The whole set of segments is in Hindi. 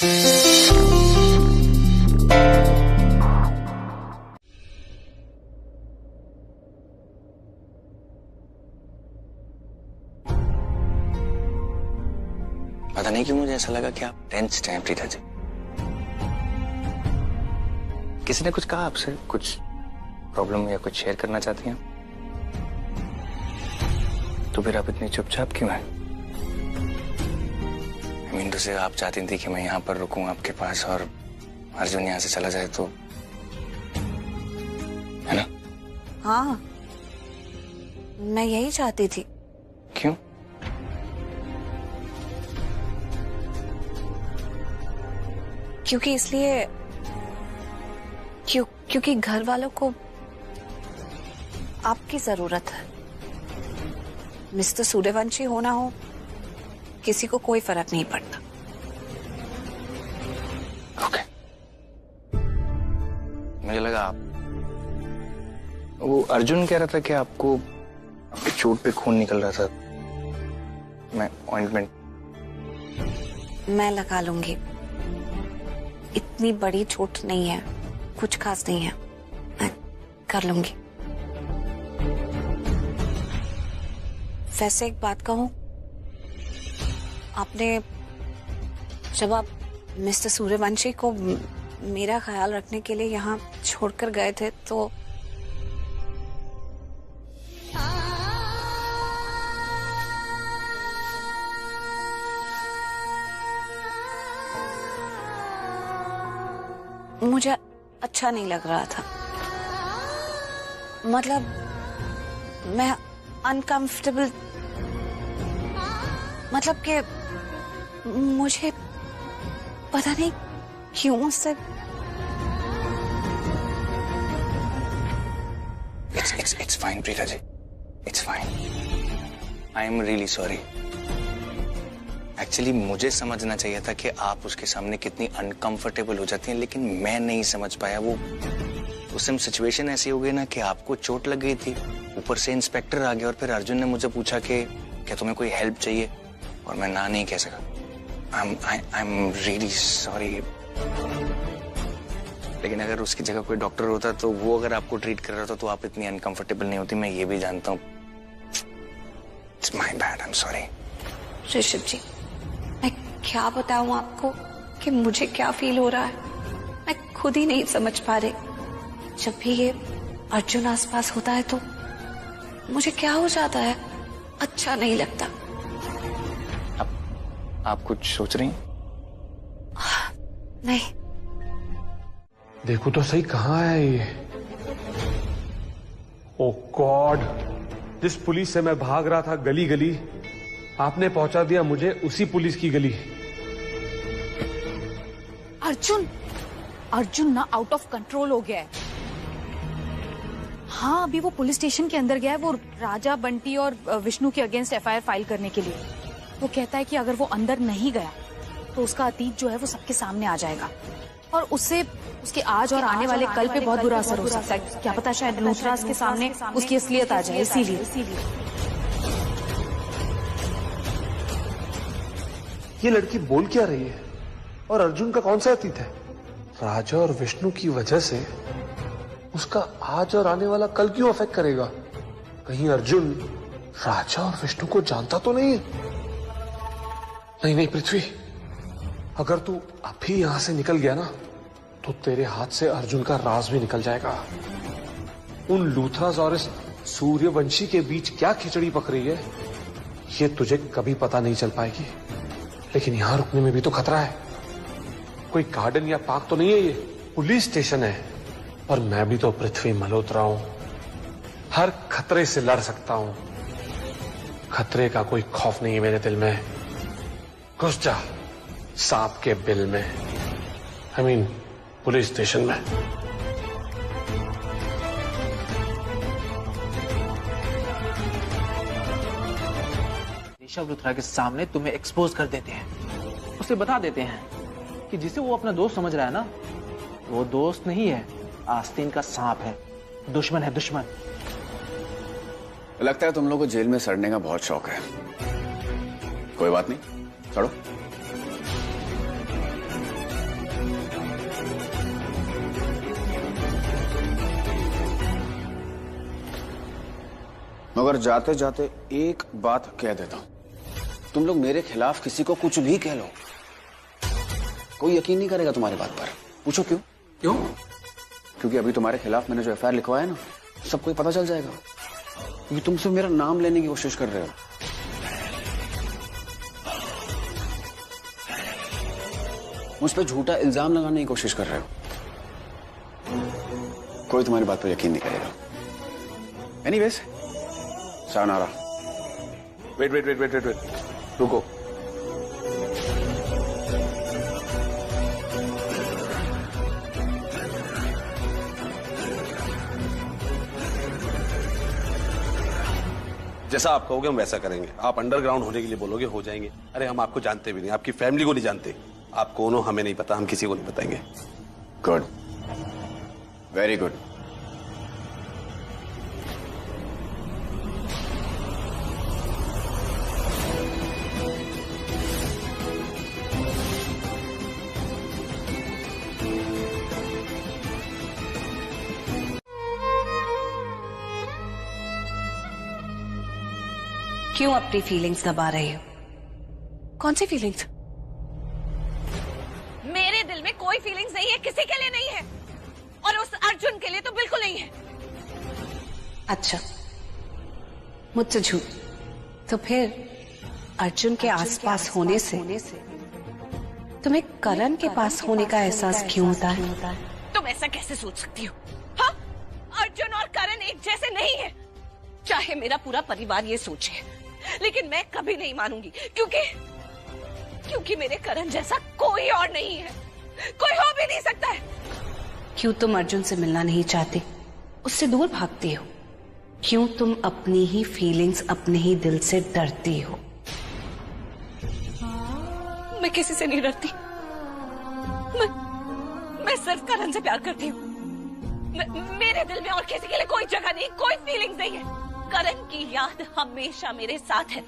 पता नहीं क्यों मुझे ऐसा लगा कि आप टेंस्ड हैं प्रीता जी। किसी ने कुछ कहा आपसे, कुछ प्रॉब्लम या कुछ शेयर करना चाहती हैं? तो फिर आप इतनी चुपचाप क्यों हैं? मिंटू से आप चाहती थी कि मैं यहाँ पर रुकूं आपके पास और अर्जुन यहाँ से चला जाए, तो है ना? हाँ, मैं यही चाहती थी। क्यों? क्योंकि घर वालों को आपकी जरूरत है। मिस्टर सूर्यवंशी होना हो, किसी को कोई फर्क नहीं पड़ता। ओके। मुझे लगा आप, वो अर्जुन कह रहा था कि आपको आपकी चोट पे खून निकल रहा था, मैं ऑइंटमेंट मैं लगा लूंगी, इतनी बड़ी चोट नहीं है, कुछ खास नहीं है, मैं कर लूंगी। वैसे एक बात कहूं, जब आप मिस्टर सूर्यवंशी को मेरा ख्याल रखने के लिए यहाँ छोड़कर गए थे, तो मुझे अच्छा नहीं लग रहा था। मतलब मैं अनकंफर्टेबल, मतलब कि मुझे पता नहीं क्यों उससे It's fine, Preeta ji, it's fine. I am really sorry. Actually मुझे समझना चाहिए था कि आप उसके सामने कितनी अनकंफर्टेबल हो जाती हैं, लेकिन मैं नहीं समझ पाया। वो उस समय सिचुएशन ऐसी हो गई ना कि आपको चोट लग गई थी, ऊपर से इंस्पेक्टर आ गया और फिर अर्जुन ने मुझे पूछा कि क्या तुम्हें कोई हेल्प चाहिए, और मैं ना नहीं कह सका। I am really sorry. लेकिन अगर उसकी जगह कोई डॉक्टर होता तो वो अगर आपको ट्रीट कर रहा था तो आप इतनी अनकंफर्टेबल नहीं होती, मैं ये भी जानता हूँ। It's my bad, I am sorry. Rishabh ji, मैं क्या बताऊं आपको कि मुझे क्या फील हो रहा है, मैं खुद ही नहीं समझ पा रही। जब भी ये अर्जुन आसपास होता है तो मुझे क्या हो जाता है, अच्छा नहीं लगता। आप कुछ सोच रही हैं? नहीं। देखो तो सही, कहाँ है ये? ओ गॉड, जिस पुलिस से मैं भाग रहा था गली गली, आपने पहुंचा दिया मुझे उसी पुलिस की गली। अर्जुन ना आउट ऑफ कंट्रोल हो गया है। हाँ, अभी वो पुलिस स्टेशन के अंदर गया है, वो राजा, बंटी और विष्णु के अगेंस्ट एफआईआर फाइल करने के लिए। वो कहता है कि अगर वो अंदर नहीं गया तो उसका अतीत जो है वो सबके सामने आ जाएगा, और उससे उसके आज और आने वाले कल पे बहुत बुरा असर हो सकता है। क्या पता शायद लूथरास के सामने उसकी असलियत आ जाए, इसीलिए। ये लड़की बोल क्या रही है? और अर्जुन का कौन सा अतीत है? राजा और विष्णु की वजह से उसका आज और आने वाला कल क्यों अफेक्ट करेगा? कहीं अर्जुन राजा और विष्णु को जानता तो नहीं है? नहीं पृथ्वी, अगर तू अभी यहां से निकल गया ना तो तेरे हाथ से अर्जुन का राज भी निकल जाएगा। उन लूथरास और इस सूर्यवंशी के बीच क्या खिचड़ी पक रही है, ये तुझे कभी पता नहीं चल पाएगी। लेकिन यहां रुकने में भी तो खतरा है। कोई गार्डन या पार्क तो नहीं है, ये पुलिस स्टेशन है। और मैं भी तो पृथ्वी मल्होत्रा हूं, हर खतरे से लड़ सकता हूं। खतरे का कोई खौफ नहीं है मेरे दिल में। घुस जा सांप के बिल में, आई मीन पुलिस स्टेशन में। ऋषभ लूथरा के सामने तुम्हें एक्सपोज कर देते हैं, उसे बता देते हैं कि जिसे वो अपना दोस्त समझ रहा है ना, वो दोस्त नहीं है, आस्तीन का सांप है, दुश्मन है, दुश्मन। लगता है तुम लोगों को जेल में सड़ने का बहुत शौक है। कोई बात नहीं, सड़ो। मगर जाते जाते एक बात कह देता हूं, तुम लोग मेरे खिलाफ किसी को कुछ भी कह लो, कोई यकीन नहीं करेगा तुम्हारी बात पर। पूछो क्यों? क्यों? क्योंकि अभी तुम्हारे खिलाफ मैंने जो एफआईआर लिखवाया ना, सबको पता चल जाएगा, क्योंकि तुम सिर्फ मेरा नाम लेने की कोशिश कर रहे हो। मुझ पर झूठा इल्जाम लगाने की कोशिश कर रहे हो। कोई तुम्हारी बात पर यकीन नहीं करेगा। Anyways, sayonara. Wait wait wait wait wait wait, रुको। जैसा आप कहोगे हम वैसा करेंगे। आप अंडरग्राउंड होने के लिए बोलोगे, हो जाएंगे। अरे हम आपको जानते भी नहीं, आपकी फैमिली को नहीं जानते। आप कौन हो हमें नहीं पता, हम किसी को नहीं बताएंगे। Good, very good. क्यों अपनी फीलिंग्स दबा रही हो? कौन सी फीलिंग्स? मेरे दिल में कोई फीलिंग्स नहीं है, किसी के लिए नहीं है, और उस अर्जुन के लिए तो बिल्कुल नहीं है। अच्छा, मुझसे झूठ। तो फिर अर्जुन के आसपास होने से तुम्हें करण के पास होने का एहसास क्यों होता है? तुम ऐसा कैसे सोच सकती हो? हाँ, अर्जुन और करण एक जैसे नहीं है। चाहे मेरा पूरा परिवार ये सोचे, लेकिन मैं कभी नहीं मानूंगी, क्योंकि मेरे करण जैसा कोई और नहीं है, कोई हो भी नहीं सकता है। क्यों तुम अर्जुन से मिलना नहीं चाहती, उससे दूर भागती हो? क्यों तुम अपनी ही फीलिंग्स, अपने ही दिल से डरती हो? मैं किसी से नहीं डरती। मैं सिर्फ करण से प्यार करती हूँ। मेरे दिल में और किसी के लिए कोई जगह नहीं, कोई फीलिंग्स नहीं है। करण की याद हमेशा मेरे साथ है,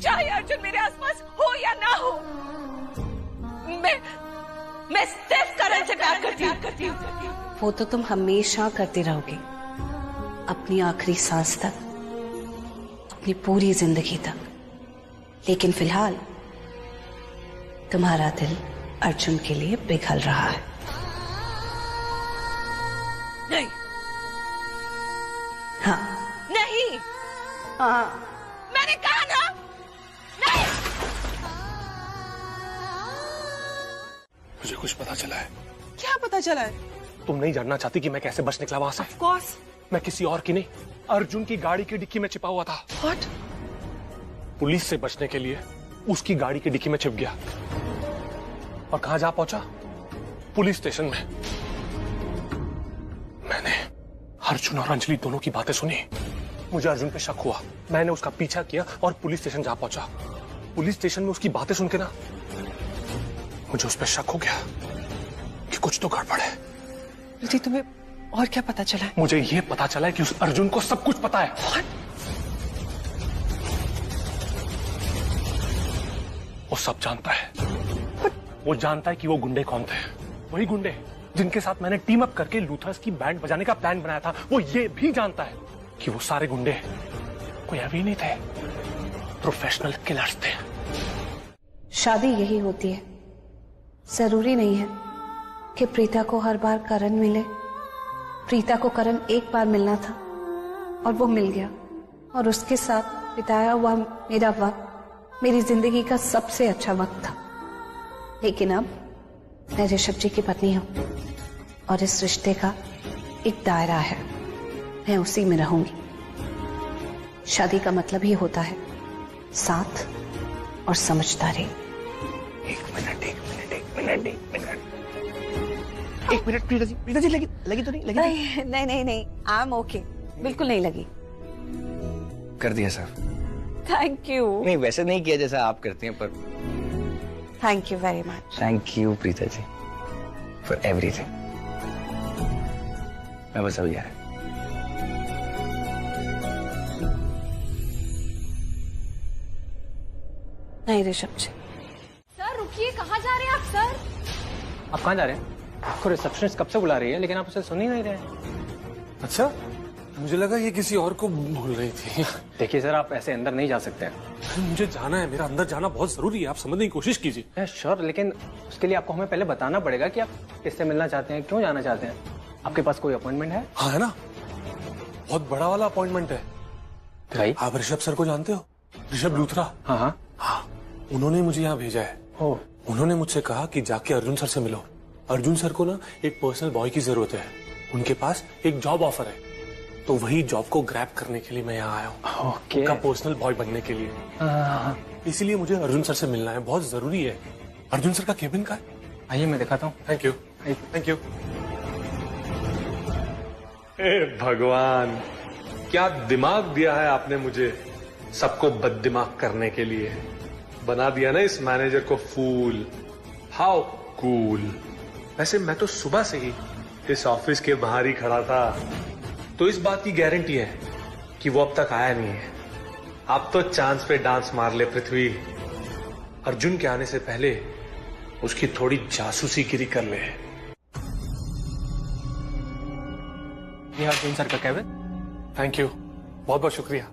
चाहे अर्जुन मेरे आसपास हो या ना हो। मैं सिर्फ करण से प्यार करती हूँ। वो तो तुम हमेशा करते रहोगे, अपनी आखिरी सांस तक, अपनी पूरी जिंदगी तक। लेकिन फिलहाल तुम्हारा दिल अर्जुन के लिए पिघल रहा है। नहीं। हाँ। नहीं। हाँ। मैंने कहा ना, नहीं। मुझे कुछ पता चला है। क्या पता चला है? तुम नहीं जानना चाहती कि मैं कैसे बच निकला वहां से? Of course। मैं किसी और की नहीं, अर्जुन की गाड़ी की डिक्की में छिपा हुआ था। What? पुलिस से बचने के लिए उसकी गाड़ी की डिक्की में छिप गया। और कहां जा पहुंचा? पुलिस स्टेशन में। मैंने अर्जुन और अंजलि दोनों की बातें सुनी। मुझे अर्जुन पे शक हुआ, मैंने उसका पीछा किया और पुलिस स्टेशन जा पहुंचा। पुलिस स्टेशन में उसकी बातें सुन के ना, मुझे उस पर शक हो गया कि कुछ तो गड़बड़ है। जी, तुम्हें और क्या पता चला है? मुझे यह पता चला है कि उस अर्जुन को सब कुछ पता है। वो सब जानता है। वो जानता है कि वो गुंडे कौन थे, वही गुंडे जिनके साथ मैंने टीम अप करके लूथर्स की बैंड बजाने का प्लान बनाया था। वो ये भी जानता है कि वो सारे गुंडे कोई अभी नहीं थे, प्रोफेशनल किलर्स थे। शादी यही होती है। जरूरी नहीं है कि प्रीता को हर बार करण मिले। प्रीता को करण एक बार मिलना था और वो मिल गया, और उसके साथ बिताया हुआ मेरा वक्त मेरी जिंदगी का सबसे अच्छा वक्त था। लेकिन अब मैं ऋषभ जी की पत्नी हूं और इस रिश्ते का एक दायरा है, मैं उसी में रहूंगी। शादी का मतलब ही होता है साथ और समझदारी। एक मिनट प्रीता जी लगी तो नहीं? नहीं, आई एम ओके, बिल्कुल नहीं लगी। कर दिया सर। Thank you. नहीं, वैसे नहीं किया जैसा आप करती हैं, पर thank you very much. Thank you Preeta ji for everything. मैं बस अभी आया। नहीं ऋषभ जी। सर रुकिए, कहाँ जा रहे हैं आप सर? आप कहाँ जा रहे हैं? आपको रिसेप्शनिस्ट कब से बुला रही है, लेकिन आप उसे सुन ही नहीं रहे हैं। अच्छा, मुझे लगा ये किसी और को भूल रही थी। देखिए सर, आप ऐसे अंदर नहीं जा सकते हैं। मुझे जाना है, मेरा अंदर जाना बहुत जरूरी है, आप समझने की कोशिश कीजिए। श्योर, लेकिन उसके लिए आपको हमें पहले बताना पड़ेगा कि आप किससे मिलना चाहते हैं, क्यों जाना चाहते हैं। आपके पास कोई अपॉइंटमेंट है? हाँ है ना, बहुत बड़ा वाला अपॉइंटमेंट है। भाई आप ऋषभ सर को जानते हो? ऋषभ लूथरा। हाँ हाँ हाँ, उन्होंने मुझे यहाँ भेजा है। ओ, उन्होंने मुझसे कहा कि जाके अर्जुन सर से मिलो। अर्जुन सर को ना एक पर्सनल बॉय की जरूरत है, उनके पास एक जॉब ऑफर है, तो वही जॉब को ग्रैब करने के लिए मैं यहाँ आया हूँ। ओके। उनका पर्सनल बॉय बनने के लिए। हाँ, इसीलिए मुझे अर्जुन सर से मिलना है, बहुत जरूरी है। अर्जुन सर का केबिन का है? आइए मैं दिखाता हूँ। Thank you, thank you. हे भगवान, क्या दिमाग दिया है आपने मुझे सबको बददिमाग करने के लिए। बना दिया ना इस मैनेजर को फूल। How cool. वैसे मैं तो सुबह से ही इस ऑफिस के बाहर ही खड़ा था, तो इस बात की गारंटी है कि वो अब तक आया नहीं है। अब तो चांस पे डांस मार ले पृथ्वी। अर्जुन के आने से पहले उसकी थोड़ी जासूसी गिरी कर ले। ये अर्जुन सर का केबिन। थैंक यू, बहुत बहुत शुक्रिया।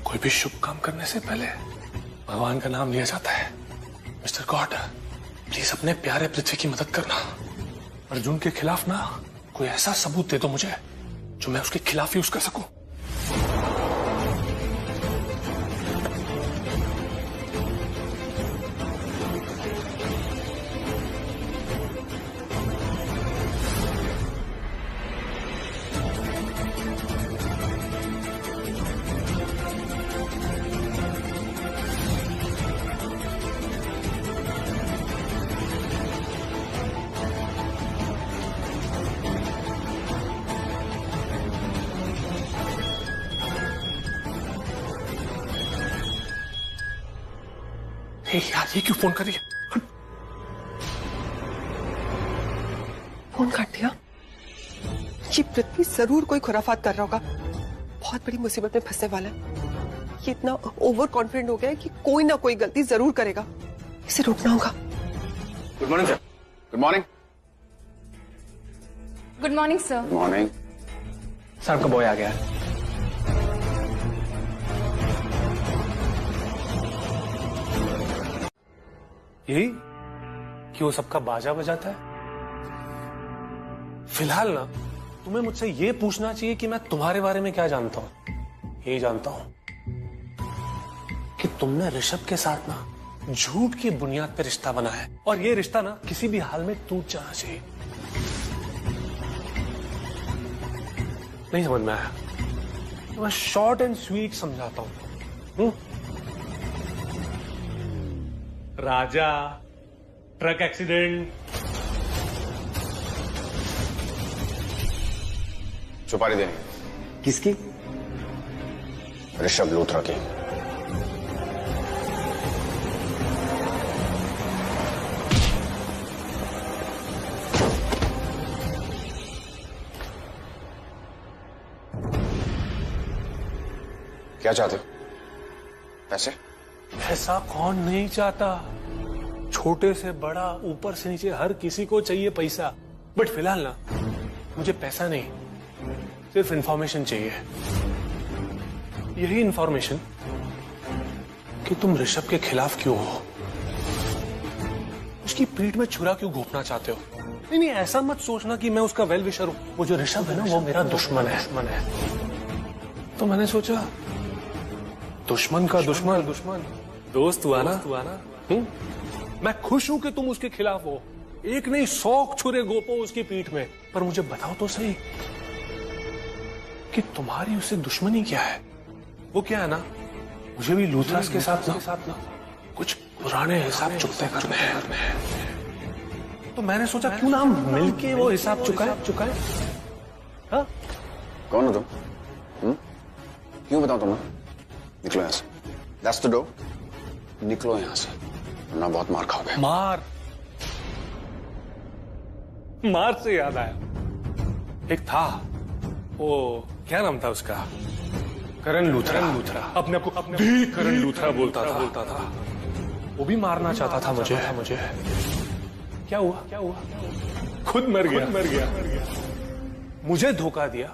कोई भी शुभ काम करने से पहले भगवान का नाम लिया जाता है। मिस्टर गॉड, प्लीज अपने प्यारे पृथ्वी की मदद करना। अर्जुन के खिलाफ ना कोई ऐसा सबूत दे दो मुझे जो मैं उसके खिलाफ यूज कर सकूं। यार, ये क्यों फोन कर रही है? फोन काट दिया। ये पृथ्वी जरूर कोई खुराफात कर रहा होगा, बहुत बड़ी मुसीबत में फंसने वाला है। ये इतना ओवर कॉन्फिडेंट हो गया है कि कोई ना कोई गलती जरूर करेगा, इसे रोकना होगा। Good morning sir. Good morning. Good morning sir. Good morning. Sir आपका बॉय आ गया है। यही कि वो सबका बाजा बजाता है। फिलहाल ना तुम्हें मुझसे ये पूछना चाहिए कि मैं तुम्हारे बारे में क्या जानता हूं। यही जानता हूं कि तुमने ऋषभ के साथ ना झूठ की बुनियाद पर रिश्ता बना है, और ये रिश्ता ना किसी भी हाल में टूट जाना चाहिए। नहीं समझ में आया? तो मैं शॉर्ट एंड स्वीट समझाता हूं। राजा, ट्रक एक्सीडेंट। सुपारी देनी। किसकी? ऋषभ लूथरा की। क्या चाहते हो? पैसे? ऐसा कौन नहीं चाहता? छोटे से बड़ा, ऊपर से नीचे हर किसी को चाहिए पैसा। बट फिलहाल ना मुझे पैसा नहीं, सिर्फ इंफॉर्मेशन चाहिए। यही इंफॉर्मेशन कि तुम ऋषभ के खिलाफ क्यों हो, उसकी पीठ में छुरा क्यों घोंपना चाहते हो। नहीं नहीं, ऐसा मत सोचना कि मैं उसका वेल विशर हूं। वो जो ऋषभ है ना, वो मेरा दुश्मन है। तो मैंने सोचा दुश्मन का दुश्मन दोस्त हुआ ना। मैं खुश हूं कि तुम उसके खिलाफ हो। एक नहीं 100 छुरे घोंपो उसकी पीठ में। पर मुझे बताओ तो सही कि तुम्हारी उससे दुश्मनी क्या है। वो क्या है ना, मुझे भी लूथरास के साथ ना कुछ पुराने हिसाब चुकते करने हैं। तो मैंने सोचा क्यों ना हम मिलके वो हिसाब चुकाए। हाँ? कौन हो तुम? क्यों बताओ तुम्हें? निकलो यहां से। That's the door. निकलो यहां से, वरना बहुत मार खाओगे। मार से याद आया, एक था, वो क्या नाम था उसका, करण लूथरा अपने को भी करण लूथरा बोलता था। वो भी मारना चाहता था मुझे। क्या हुआ? खुद मर गया। मुझे धोखा दिया।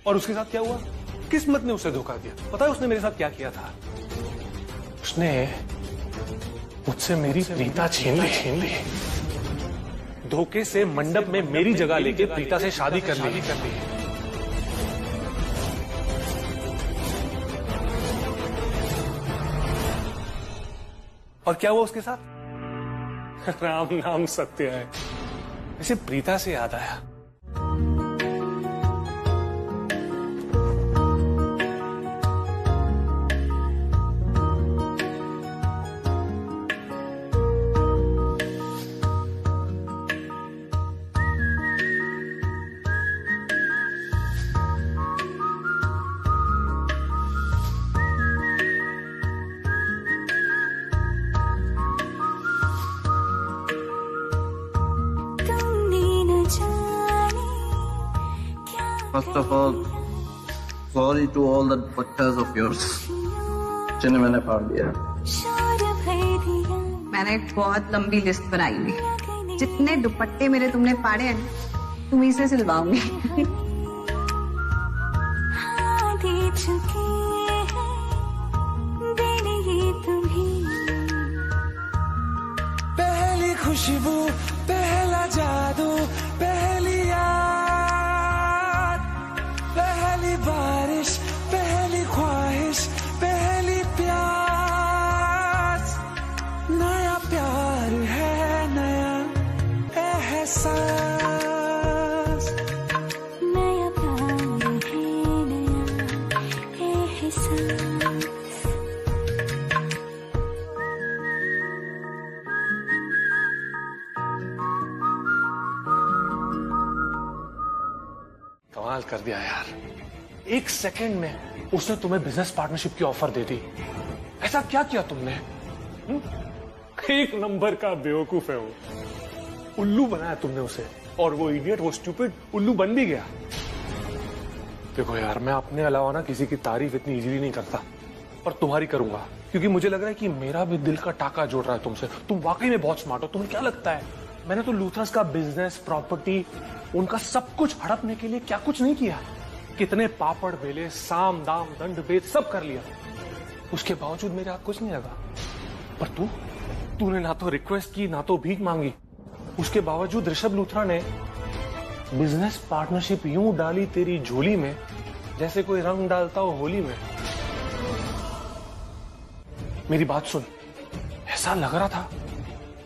और उसके साथ क्या हुआ? किस्मत ने उसे धोखा दिया। पता है उसने मेरे साथ क्या किया था? उसने मुझसे मेरी प्रीता छीन ली। धोखे से मंडप में मेरी जगह लेके प्रीता से शादी कर ली। और क्या हुआ उसके साथ? राम नाम सत्य है। इसे प्रीता से याद आया। First of all, sorry to all the duppattas of yours जिन्हें मैंने फाड़ दिया। मैंने एक बहुत लंबी लिस्ट बनाई हुई। जितने दुपट्टे मेरे तुमने फाड़े हैं तुम्हीं से सिलवाऊंगी। पहली खुशबू, पहला जादू, पहली याद, पहली बारिश, पहली ख्वाहिश, पहली प्यास। नया प्यार है, नया एहसास। नया प्यार है, नया एहसास। कमाल कर दिया यार। 1 सेकंड में उसने तुम्हें बिजनेस पार्टनरशिप की ऑफर दे दी। ऐसा क्या किया तुमने? एक नंबर का बेवकूफ है वो। उल्लू बनाया तुमने उसे, और वो इडियट, वो स्टूपिड उल्लू बन भी गया। देखो यार, मैं अपने अलावा ना किसी की तारीफ इतनी इजीली नहीं करता, और तुम्हारी करूंगा क्योंकि मुझे लग रहा है कि मेरा भी दिल का टाका जोड़ रहा है तुमसे। तुम वाकई में बहुत स्मार्ट हो। तुम्हें क्या लगता है मैंने तो लूथरस का बिजनेस, प्रॉपर्टी, उनका सब कुछ हड़पने के लिए क्या कुछ नहीं किया? कितने पापड़ बेले, साम दाम दंड भेद सब कर लिया। उसके बावजूद मेरे हाथ कुछ नहीं लगा। पर तूने ना तो रिक्वेस्ट की, ना तो भीख मांगी। उसके बावजूद ऋषभ लूथरा ने बिजनेस पार्टनरशिप यूं डाली तेरी झोली में जैसे कोई रंग डालता हो होली में। मेरी बात सुन, ऐसा लग रहा था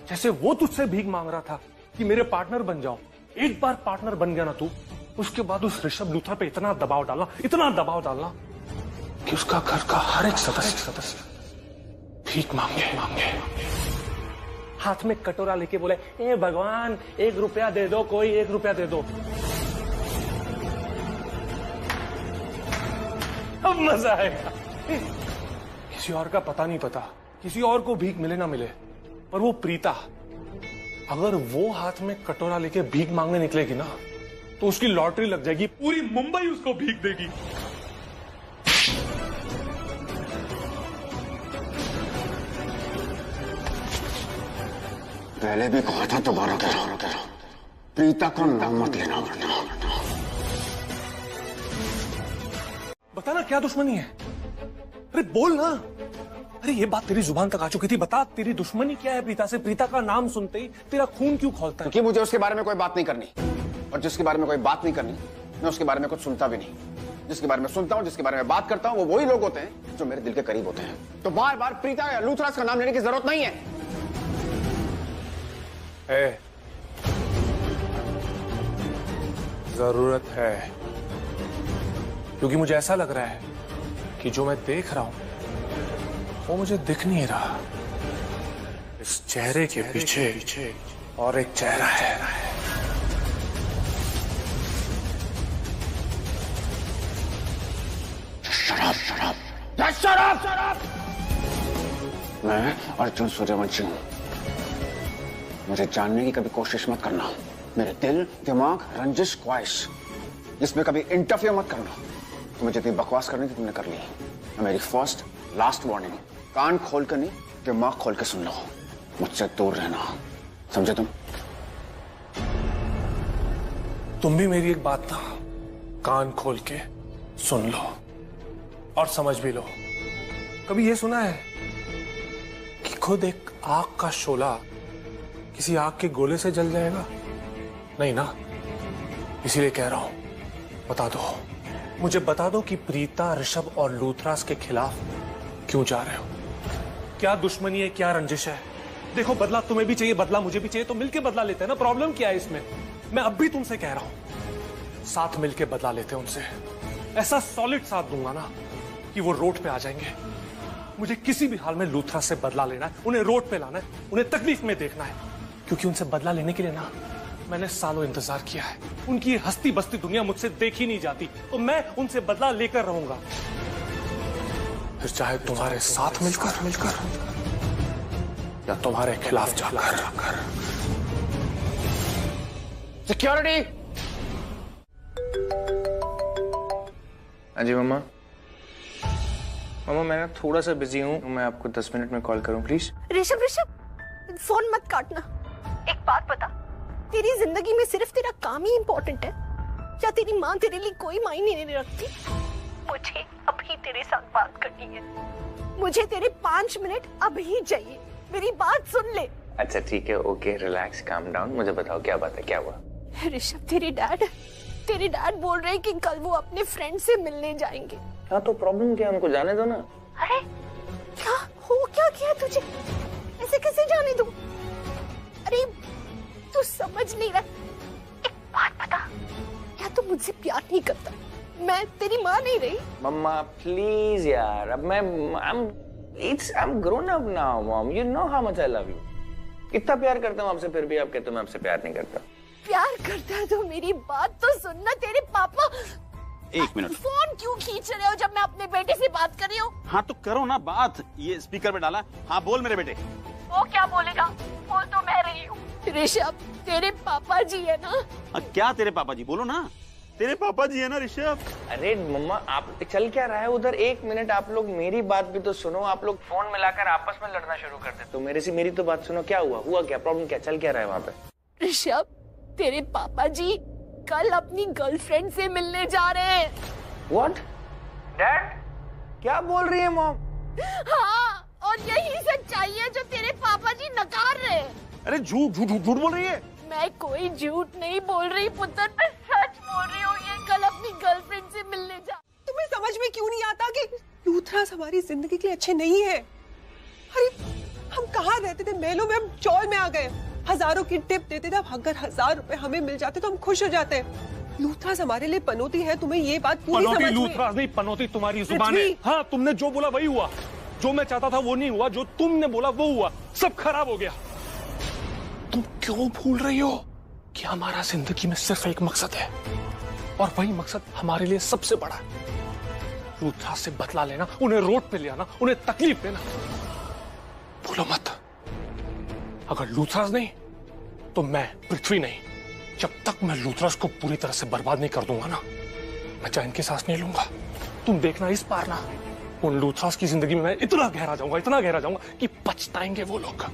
जैसे वो तुझसे भीख मांग रहा था कि मेरे पार्टनर बन जाओ। एक बार पार्टनर बन गया ना तू, उसके बाद उस ऋषभ लूथरा पे इतना दबाव डालना कि उसका घर का हर एक सदस्य भीख मांगे। हाथ में कटोरा लेके बोले, ए भगवान 1 रुपया दे दो, कोई 1 रुपया दे दो। अब मजा आएगा। किसी और का पता नहीं पता, किसी और को भीख मिले ना मिले, पर वो प्रीता, अगर वो हाथ में कटोरा लेके भीख मांगने निकलेगी ना तो उसकी लॉटरी लग जाएगी। पूरी मुंबई उसको भीख देगी। पहले भी कहा था, दोबारा कह रहा हूं, प्रीता का नाम मत लेना। बताना क्या दुश्मनी है? अरे बोल ना। अरे ये बात तेरी जुबान तक आ चुकी थी। बता, तेरी दुश्मनी क्या है प्रीता से? प्रीता का नाम सुनते ही तेरा खून क्यों खौलता है? क्योंकि मुझे उसके बारे में कोई बात नहीं करनी, और जिसके बारे में कोई बात नहीं करनी मैं उसके बारे में कुछ सुनता भी नहीं। जिसके बारे में सुनता हूं, जिसके बारे में बात करता हूं, वो वही लोग होते हैं जो मेरे दिल के करीब होते हैं। तो बार बार प्रीता या लूथरास का नाम लेने की जरूरत नहीं है। जरूरत है, क्योंकि मुझे ऐसा लग रहा है कि जो मैं देख रहा हूं वो मुझे दिख नहीं रहा। इस चेहरे के पीछे और एक चेहरा है। शराब। मैं अर्जुन सूर्यवंशी हूं। मुझे जानने की कभी कोशिश मत करना। मेरे दिल, दिमाग, रंजिश, ख्वाहिश, इसमें कभी इंटरफेयर मत करना। तुम्हें जितनी बकवास करनी थी तुमने कर ली। मेरी फर्स्ट लास्ट वार्निंग, कान खोल कर नहीं, दिमाग खोल के सुन लो, मुझसे दूर रहना, समझे तुम? तुम भी मेरी एक बात ना कान खोल के सुन लो और समझ भी लो। कभी ये सुना है कि खुद एक आग का शोला किसी आग के गोले से जल जाएगा? नहीं ना, इसीलिए कह रहा हूं, बता दो, मुझे बता दो कि प्रीता, ऋषभ और लूथरास के खिलाफ क्यों जा रहे हो? क्या दुश्मनी है, क्या रंजिश है? देखो, बदला तुम्हें भी चाहिए, बदला मुझे भी चाहिए, तो मिलके बदला लेते हैं ना। प्रॉब्लम क्या है इसमें? मैं अब भी तुमसे कह रहा हूं, साथ मिलके बदला लेते हैं उनसे। ऐसा सॉलिड साथ दूंगा ना कि वो रोड पे आ जाएंगे। मुझे किसी भी हाल में लूथरास से बदला लेना है, उन्हें रोड पे लाना है, उन्हें तकलीफ में देखना है, क्योंकि उनसे बदला लेने के लिए ना मैंने सालों इंतजार किया है। उनकी ये हस्ती बस्ती दुनिया मुझसे देखी नहीं जाती, तो मैं उनसे बदला लेकर रहूंगा, फिर चाहे तुम्हारे साथ मिलकर या तुम्हारे खिलाफ जाकर। सिक्योरिटी! अजी मम्मा, मैं ना थोड़ा सा बिजी हूँ, मैं आपको 10 मिनट में कॉल करूँ प्लीज? ऋषभ, फोन मत काटना। एक बात बता, तेरी जिंदगी में सिर्फ तेरा काम ही इम्पोर्टेंट है या तेरी माँ तेरे लिए कोई मायने नहीं रखती? मुझे अभी तेरे साथ बात करनी है, मुझे तेरे 5 मिनट अभी चाहिए, मेरी बात सुन ले। अच्छा ठीक है, ओके, रिलैक्स, काम डाउन, मुझे बताओ क्या बात है, क्या हुआ? ऋषभ, तेरे डैड बोल रहे हैं कि कल वो अपने फ्रेंड से मिलने जाएंगे। हाँ तो प्रॉब्लम क्या है, उनको जाने दो ना। अरे क्या हो, क्या किया तुझे? ऐसे कैसे जाने दूं? अरे तू समझ नहीं रहा। एक बात बता, क्या तू मुझसे प्यार नहीं करता? मैं तेरी माँ नहीं रही। मम्मा प्लीज यार, अब मैं I'm grown up now, mom. You know how much I love you. इतना प्यार करता हूँ आपसे, फिर भी आप कहते हो मैं आपसे प्यार नहीं करता। प्यार करता है तो मेरी बात तो सुनना। तेरे पापा 1 मिनट, फोन क्यों खींच रहे हो जब मैं अपने बेटे से बात कर रही हूँ? हाँ तो करो ना बात, ये स्पीकर पे डाला। हाँ बोल मेरे बेटे। वो क्या बोलेगा, बोल तो मैं रही हूँ। ऋषभ, तेरे पापा जी है ना? क्या तेरे पापा जी? बोलो ना, तेरे पापा जी है ना ऋषभ? अरे मम्मा, आप चल क्या रहा है उधर? 1 मिनट आप लोग मेरी बात भी तो सुनो। आप लोग फोन मिलाकर आपस में लड़ना शुरू कर देते हो। मेरी तो बात सुनो, क्या हुआ क्या, प्रॉब्लम क्या, चल क्या रहा है वहाँ पे? ऋषभ, तेरे पापा जी कल अपनी गर्लफ्रेंड से मिलने जा रहे हैं। What? डैड, क्या बोल रही है मॉम? हाँ, और यही सच्चाई है जो तेरे पापा जी नकार रहे हैं। अरे झूठ बोल रही है। मैं कोई झूठ नहीं बोल रही पुत्र, मैं सच बोल रही हूँ। ये कल अपनी गर्लफ्रेंड से मिलने जा। तुम्हें समझ में क्यों नहीं आता कि लूथरास हमारी जिंदगी के लिए अच्छे नहीं है? अरे हम कहाँ रहते थे, महलों में, हम चौल में आ गए। हजारों की टिप देते थे, अब अगर 1000 रुपए हमें मिल जाते तो हम खुश हो जाते। लूथरास हमारे लिए पनौती है, तुम्हें ये बात पूरी समझ में? लूथरास नहीं, पनौती तुम्हारी जुबान है। हाँ, तुमने जो बोला वही हुआ, जो मैं चाहता था वो नहीं हुआ, जो तुमने बोला वो हुआ, सब खराब हो गया। तुम क्यों भूल रही हो कि हमारा जिंदगी में सिर्फ एक मकसद है, और वही मकसद हमारे लिए सबसे बड़ा है। लूथरास से बदला लेना, उन्हें रोड पे ले आना, उन्हें तकलीफ देना। भूलो मत, अगर लूथरास नहीं तो मैं पृथ्वी नहीं। जब तक मैं लूथरास को पूरी तरह से बर्बाद नहीं कर दूंगा ना, मैं चैन की सांस नहीं लूंगा। तुम देखना इस बार ना, उन लूथरास की जिंदगी में मैं इतना गहरा जाऊंगा कि पछताएंगे वो लोग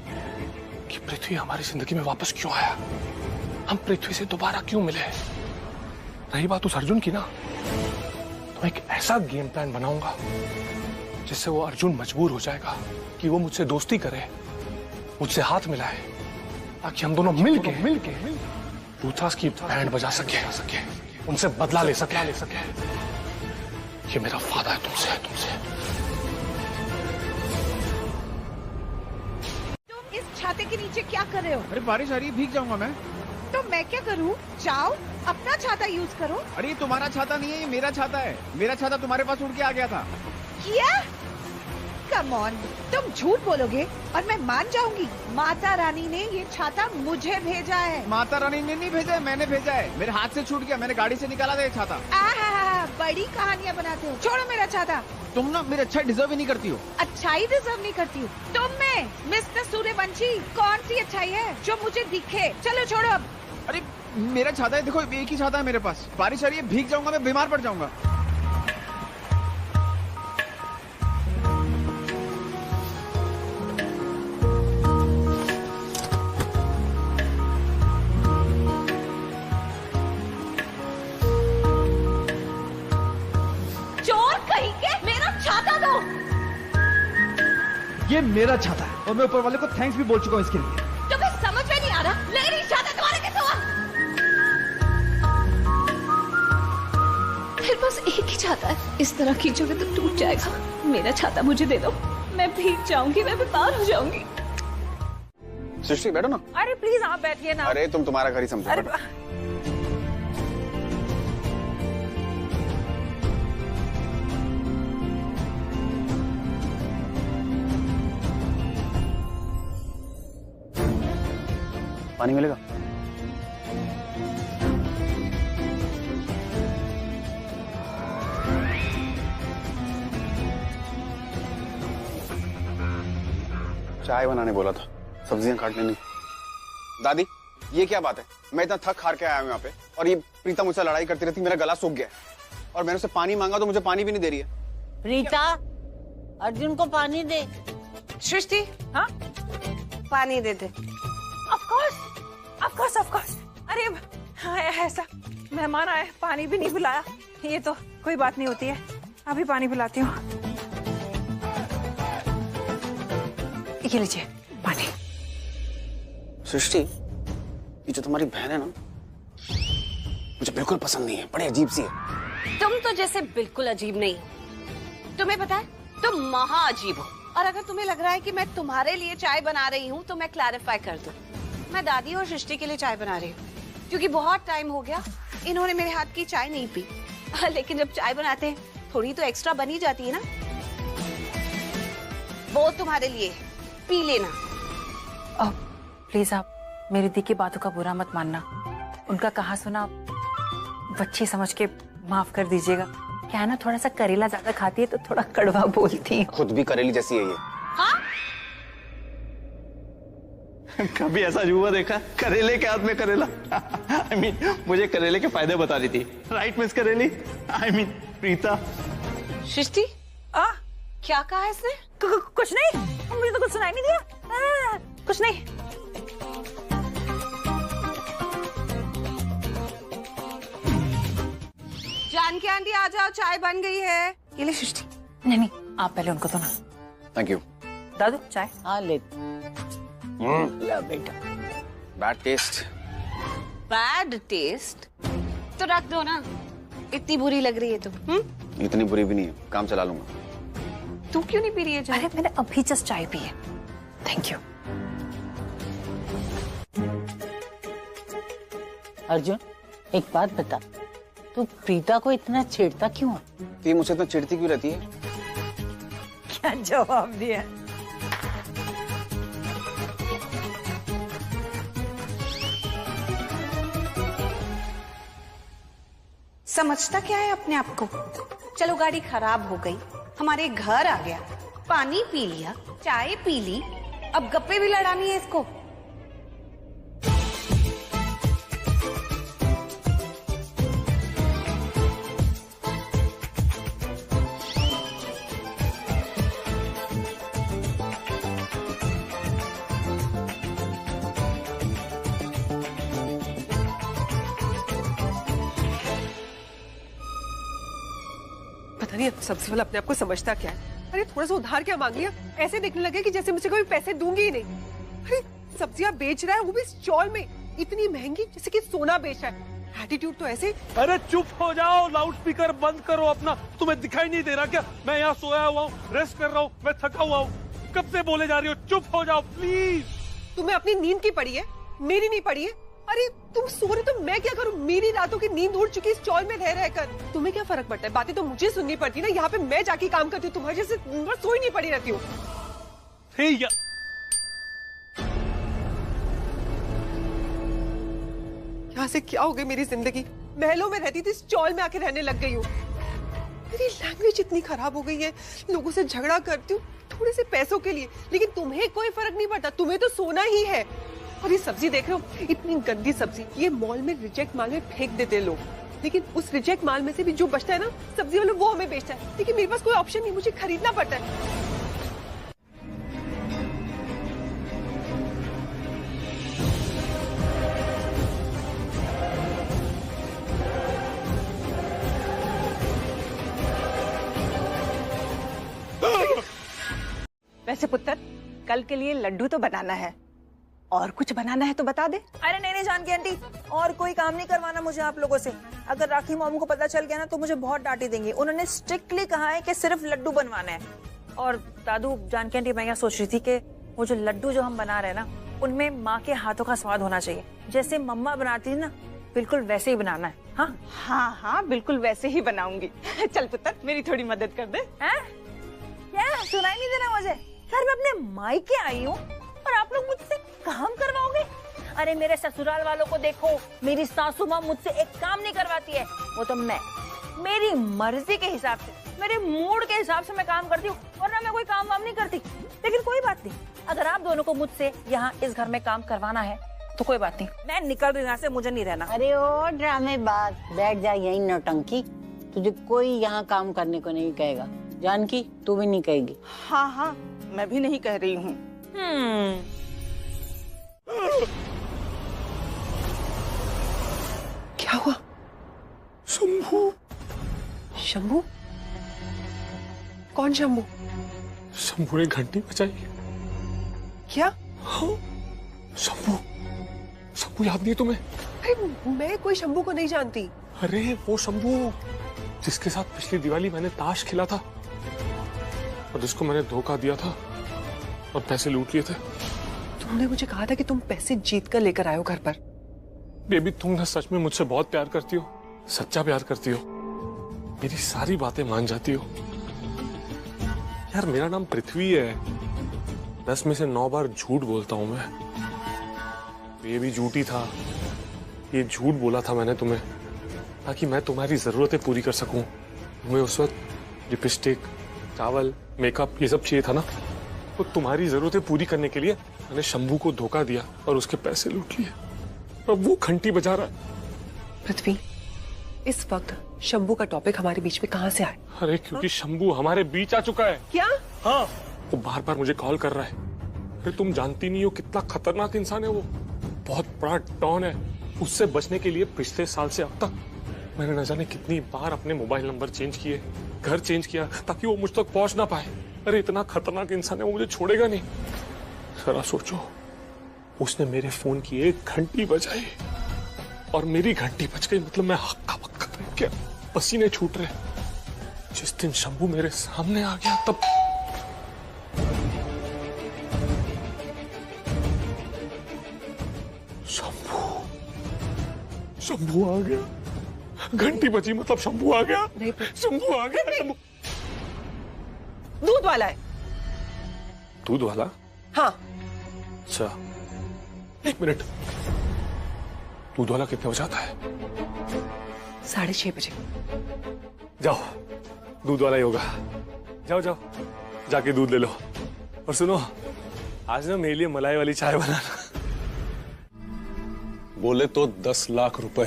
कि पृथ्वी हमारी जिंदगी में वापस क्यों आया, हम पृथ्वी से दोबारा क्यों मिले। रही बात उस अर्जुन की ना, तो एक ऐसा गेम प्लान बनाऊंगा जिससे वो अर्जुन मजबूर हो जाएगा कि वो मुझसे दोस्ती करे, मुझसे हाथ मिलाए, ताकि हम दोनों मिलके लूथरास की बैंड बजा सके, उनसे बदला ले सके। ये मेरा वादा है तुमसे। तुम इस छाते के नीचे क्या कर रहे हो? अरे बारिश आ रही है, भीग जाऊंगा मैं। तो मैं क्या करूं? जाओ अपना छाता यूज करो। अरे ये तुम्हारा छाता नहीं है, ये मेरा छाता है। मेरा छाता तुम्हारे पास उड़ के आ गया था। क्या? कम ऑन, तुम झूठ बोलोगे और मैं मान जाऊंगी? माता रानी ने ये छाता मुझे भेजा है। माता रानी ने नहीं भेजा है, मैंने भेजा है। मेरे हाथ से छूट गया, मैंने गाड़ी से निकाला था ये छाता। बड़ी कहानियाँ बनाते हो। छोड़ो मेरा छाता। तुम ना मेरे अच्छा डिजर्व ही नहीं करती हो। अच्छाई डिजर्व नहीं करती हूँ? तुम में मिस्टर सूर्यवंशी कौन सी अच्छाई है जो मुझे दिखे? चलो छोड़ो अब। अरे मेरा छाता है, देखो एक ही छाता है मेरे पास। बारिश आ रही है, भीग जाऊंगा मैं, बीमार पड़ जाऊंगा। ये मेरा छाता है और मैं ऊपर वाले को थैंक्स भी बोल चुका हूँ इसके लिए। तुम्हें समझ में नहीं आ रहा, मेरी छाता तुम्हारा कैसे हुआ? मेरे पास एक ही छाता है, इस तरह खींचोगे तो टूट जाएगा। मेरा छाता मुझे दे दो, मैं भीग जाऊंगी, मैं बीमार हो जाऊंगी। सृष्टि बैठो ना। अरे प्लीज आप बैठिए ना। अरे तुम तुम्हारा घर ही समझो। अरे पानी मिलेगा? चाय बनाने बोला था, सब्जियां काटने नहीं। दादी ये क्या बात है? मैं इतना थक हार के आया हूं यहाँ पे और ये प्रीता मुझसे लड़ाई करती रहती, मेरा गला सूख गया है और मैंने उसे पानी मांगा तो मुझे पानी भी नहीं दे रही है। प्रीता, अर्जुन को पानी दे। सृष्टि, हाँ पानी दे दे। Of course. अरे हाँ, ऐसा मेहमान आए, पानी भी नहीं पिलाया, ये तो कोई बात नहीं होती है। अभी पानी पिलाती हूँ। ये लीजिए पानी। सृष्टि, ये जो तुम्हारी बहन है ना, मुझे बिल्कुल पसंद नहीं है, बड़ी अजीब सी है। तुम तो जैसे बिल्कुल अजीब नहीं हो, तुम्हें पता है तुम महा अजीब हो। और अगर तुम्हें लग रहा है कि मैं तुम्हारे लिए चाय बना रही हूँ तो मैं क्लैरिफाई कर दूं, मैं दादी और सृष्टि के लिए चाय बना रही हूँ, क्योंकि बहुत टाइम हो गया इन्होंने मेरे हाथ की चाय नहीं पी। लेकिन जब चाय बनाते हैं थोड़ी तो एक्स्ट्रा बनी जाती है ना, वो तुम्हारे लिए, पी लेना। प्लीज आप मेरी दी की बातों का बुरा मत मानना, उनका कहा सुना बच्ची समझ के माफ कर दीजिएगा। क्या है ना, थोड़ा सा करेला ज्यादा खाती है तो थोड़ा कड़वा बोलती है। खुद भी करेली जैसी है ये। हाँ? कभी ऐसा जुआ देखा? करेले के हाथ में करेला। I mean, मुझे करेले के फायदे बता रही थी। राइट मिस करेली? I mean, Preeta. सृष्टि, क्या कहा इसने? कुछ नहीं, मुझे तो कुछ सुनाई नहीं दिया। कुछ नहीं। जानकी आंटी आ जाओ, चाय बन गई है। ये ले सृष्टि। नहीं, आप पहले उनको दो ना। Thank you. दादू चाय। हाँ ले। ला बेटा। Bad taste. Bad taste? तो रख दो ना, इतनी बुरी लग रही है तुम। इतनी बुरी भी नहीं है, काम चला लूंगा। तू क्यों नहीं पी रही है चाय? अरे मैंने अभी जस्ट चाय पी है। Thank you. अर्जुन, एक बात बता, तू प्रीता को इतना छेड़ता क्यों है? तो ये मुझसे इतना चिढ़ती क्यों रहती है? क्या जवाब दिया? समझता क्या है अपने आप को? चलो गाड़ी खराब हो गई, हमारे घर आ गया, पानी पी लिया, चाय पी ली, अब गप्पे भी लड़ानी है इसको। पता नहीं सब्जी वाला अपने आप को समझता क्या है। अरे थोड़ा सा उधार क्या मांग लिया, ऐसे देखने लगे कि जैसे मुझे कोई पैसे दूंगी ही नहीं। अरे सब्जियां बेच रहा है, वो भी स्टॉल में, इतनी महंगी जैसे कि सोना बेच रहा है। एटीट्यूड तो ऐसे। अरे चुप हो जाओ, लाउड स्पीकर बंद करो अपना। तुम्हें दिखाई नहीं दे रहा क्या? मैं यहाँ सोया हुआ हूँ, रेस्ट कर रहा हूँ, मैं थका हुआ हूँ। कब से बोले जा रही हो? चुप हो जाओ प्लीज। तुम्हें अपनी नींद की पड़ी है, मेरी नहीं पड़ी है। अरे तुम सो रहे तो मैं क्या करूं? मेरी रातों की नींद उड़ चुकी इस चौल में रह रहकर। तुम्हें क्या फर्क पड़ता है? बातें तो मुझे सुननी पड़ती ना, यहाँ पे मैं जाके काम करती हूँ, तुम्हारे जैसे सोई नहीं पड़ी रहती हूँ। यहाँ से क्या हो गई मेरी जिंदगी? महलों में रहती थी, इस चौल में आके रहने लग गई हूँ। मेरी लैंग्वेज इतनी खराब हो गई है, लोगों से झगड़ा करती हूँ थोड़े से पैसों के लिए, लेकिन तुम्हें कोई फर्क नहीं पड़ता, तुम्हें तो सोना ही है। और ये सब्जी देख रहे हो, इतनी गंदी सब्जी, ये मॉल में रिजेक्ट माल में फेंक देते हैं लोग, लेकिन उस रिजेक्ट माल में से भी जो बचता है ना सब्जी वालों, वो हमें बेचता है। लेकिन मेरे पास कोई ऑप्शन नहीं, मुझे खरीदना पड़ता है। वैसे पुत्र, कल के लिए लड्डू तो बनाना है, और कुछ बनाना है तो बता दे। अरे नहीं जानकी आंटी, और कोई काम नहीं करवाना मुझे आप लोगों से। अगर राखी मॉम को पता चल गया ना तो मुझे बहुत डांटी देंगी। उन्होंने स्ट्रिक्टली कहा है कि सिर्फ लड्डू बनवाना है। और दादू, जानकी आंटी, मैं यहाँ सोच रही थी कि वो जो लड्डू जो हम बना रहे हैं ना, उनमें माँ के हाथों का स्वाद होना चाहिए। जैसे मम्मा बनाती है ना, बिल्कुल वैसे ही बनाना है। हाँ हाँ हाँ, बिल्कुल वैसे ही बनाऊंगी। चल पुत्र, मेरी थोड़ी मदद कर दे। हैं? क्या सुनाई नहीं दे रहा मुझे? सर, मैं अपने मायके आई हूँ और आप लोग मुझसे काम करवाओगे? अरे मेरे ससुराल वालों को देखो, मेरी सासू माँ मुझसे एक काम नहीं करवाती है। वो तो मैं मेरी मर्जी के हिसाब से, मेरे मूड के हिसाब से मैं काम करती हूँ, वरना मैं कोई काम वाम नहीं करती। लेकिन कोई बात नहीं, अगर आप दोनों को मुझसे यहाँ इस घर में काम करवाना है तो कोई बात नहीं, मैं निकल रही हूँ यहाँ से, मुझे नहीं रहना। अरे ओ ड्रामेबाज, बैठ जा यहीं नौटंकी। तुझे कोई यहाँ काम करने को नहीं कहेगा। जानकी, तू भी नहीं कहेगी। हाँ हाँ, मैं भी नहीं कह रही हूँ। क्या हुआ? शंभू। शंभू? कौन शंभू? शंभू ने घंटी बजाई। क्या? हाँ, शंभू। शंभू याद नहीं तुम्हें? अरे मैं कोई शंभू को नहीं जानती। अरे वो शंभू जिसके साथ पिछली दिवाली मैंने ताश खेला था और जिसको मैंने धोखा दिया था और पैसे लूट लिए थे। तुमने मुझे कहा था कि तुम पैसे जीत कर लेकर आए हो घर पर। बेबी, तुम ना सच में मुझसे बहुत प्यार करती हो, सच्चा प्यार करती हो, मेरी सारी बातें मान जाती हो। यार, मेरा नाम पृथ्वी है। 10 में से 9 बार झूठ बोलता हूं मैं। ये भी झूठ ही था। ये झूठ बोला था मैंने तुम्हें ताकि मैं तुम्हारी जरूरतें पूरी कर सकूं। तुम्हें उस वक्त लिपस्टिक, चावल, मेकअप ये सब चाहिए था ना, तो तुम्हारी जरूरतें पूरी करने के लिए मैंने शंभू को धोखा दिया और उसके पैसे लूट लिए। अब वो घंटी बजा रहा है। पृथ्वी, इस वक्त शंभू का टॉपिक हमारे बीच में कहाँ से आया? अरे क्योंकि शंभू हमारे बीच आ चुका है। क्या? हाँ, वो बार बार मुझे कॉल कर रहा है। अरे तुम जानती नहीं हो कितना खतरनाक इंसान है वो। बहुत बड़ा डॉन है। उससे बचने के लिए पिछले साल से अब तक मैंने न जाने कितनी बार अपने मोबाइल नंबर चेंज किए, घर चेंज किया ताकि वो मुझ तक पहुंच ना पाए। अरे इतना खतरनाक इंसान है वो, मुझे छोड़ेगा नहीं। जरा सोचो, उसने मेरे फोन की एक घंटी बजाई और मेरी घंटी बज गई, मतलब मैं हक्का बक्का रह गया, पसीने छूट रहे। जिस दिन शंभू मेरे सामने आ गया तब शंभू आ गया। घंटी बजी मतलब शंभू आ गया। शंभू आ गया। शंभू दूध वाला है। दूध वाला? हाँ। अच्छा, 1 मिनट। दूध वाला कितने बजे आता है? 6:30 बजे। जाओ, दूध वाला ही होगा। जाओ जाओ, जाके दूध ले लो। और सुनो, आज ना मेरे लिए मलाई वाली चाय बनाना। बोले तो 10 लाख रुपए।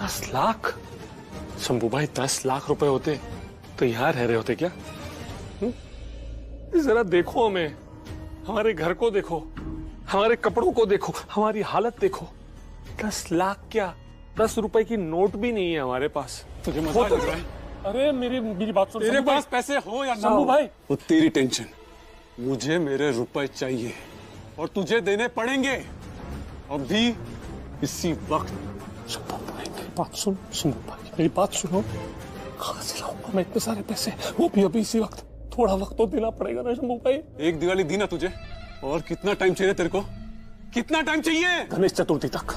10 लाख? शंभू भाई, 10 लाख रुपए होते तो यहाँ रह रहे होते क्या? जरा देखो हमें, हमारे घर को देखो, हमारे कपड़ों को देखो, हमारी हालत देखो। 10 लाख क्या, 10 रुपए की नोट भी नहीं है हमारे पास। तुझे मजाक लग रहा है? अरे मेरी बात सुन। तेरे पास पैसे हो या ना शंभू हो, भाई, वो तेरी टेंशन। मुझे मेरे रुपए चाहिए और तुझे देने पड़ेंगे अभी, इसी वक्त। शंभू भाई, मेरी बात सुन। शंभू भाई, मेरी बात सुनो। कहाँ से लाऊंगा मैं इतने सारे पैसे, वो भी अभी इसी वक्त? थोड़ा वक्त तो देना पड़ेगा ना शंभू भाई। एक दिवाली दी ना तुझे, और कितना टाइम चाहिए तेरे को? कितना टाइम चाहिए? गणेश चतुर्थी तक।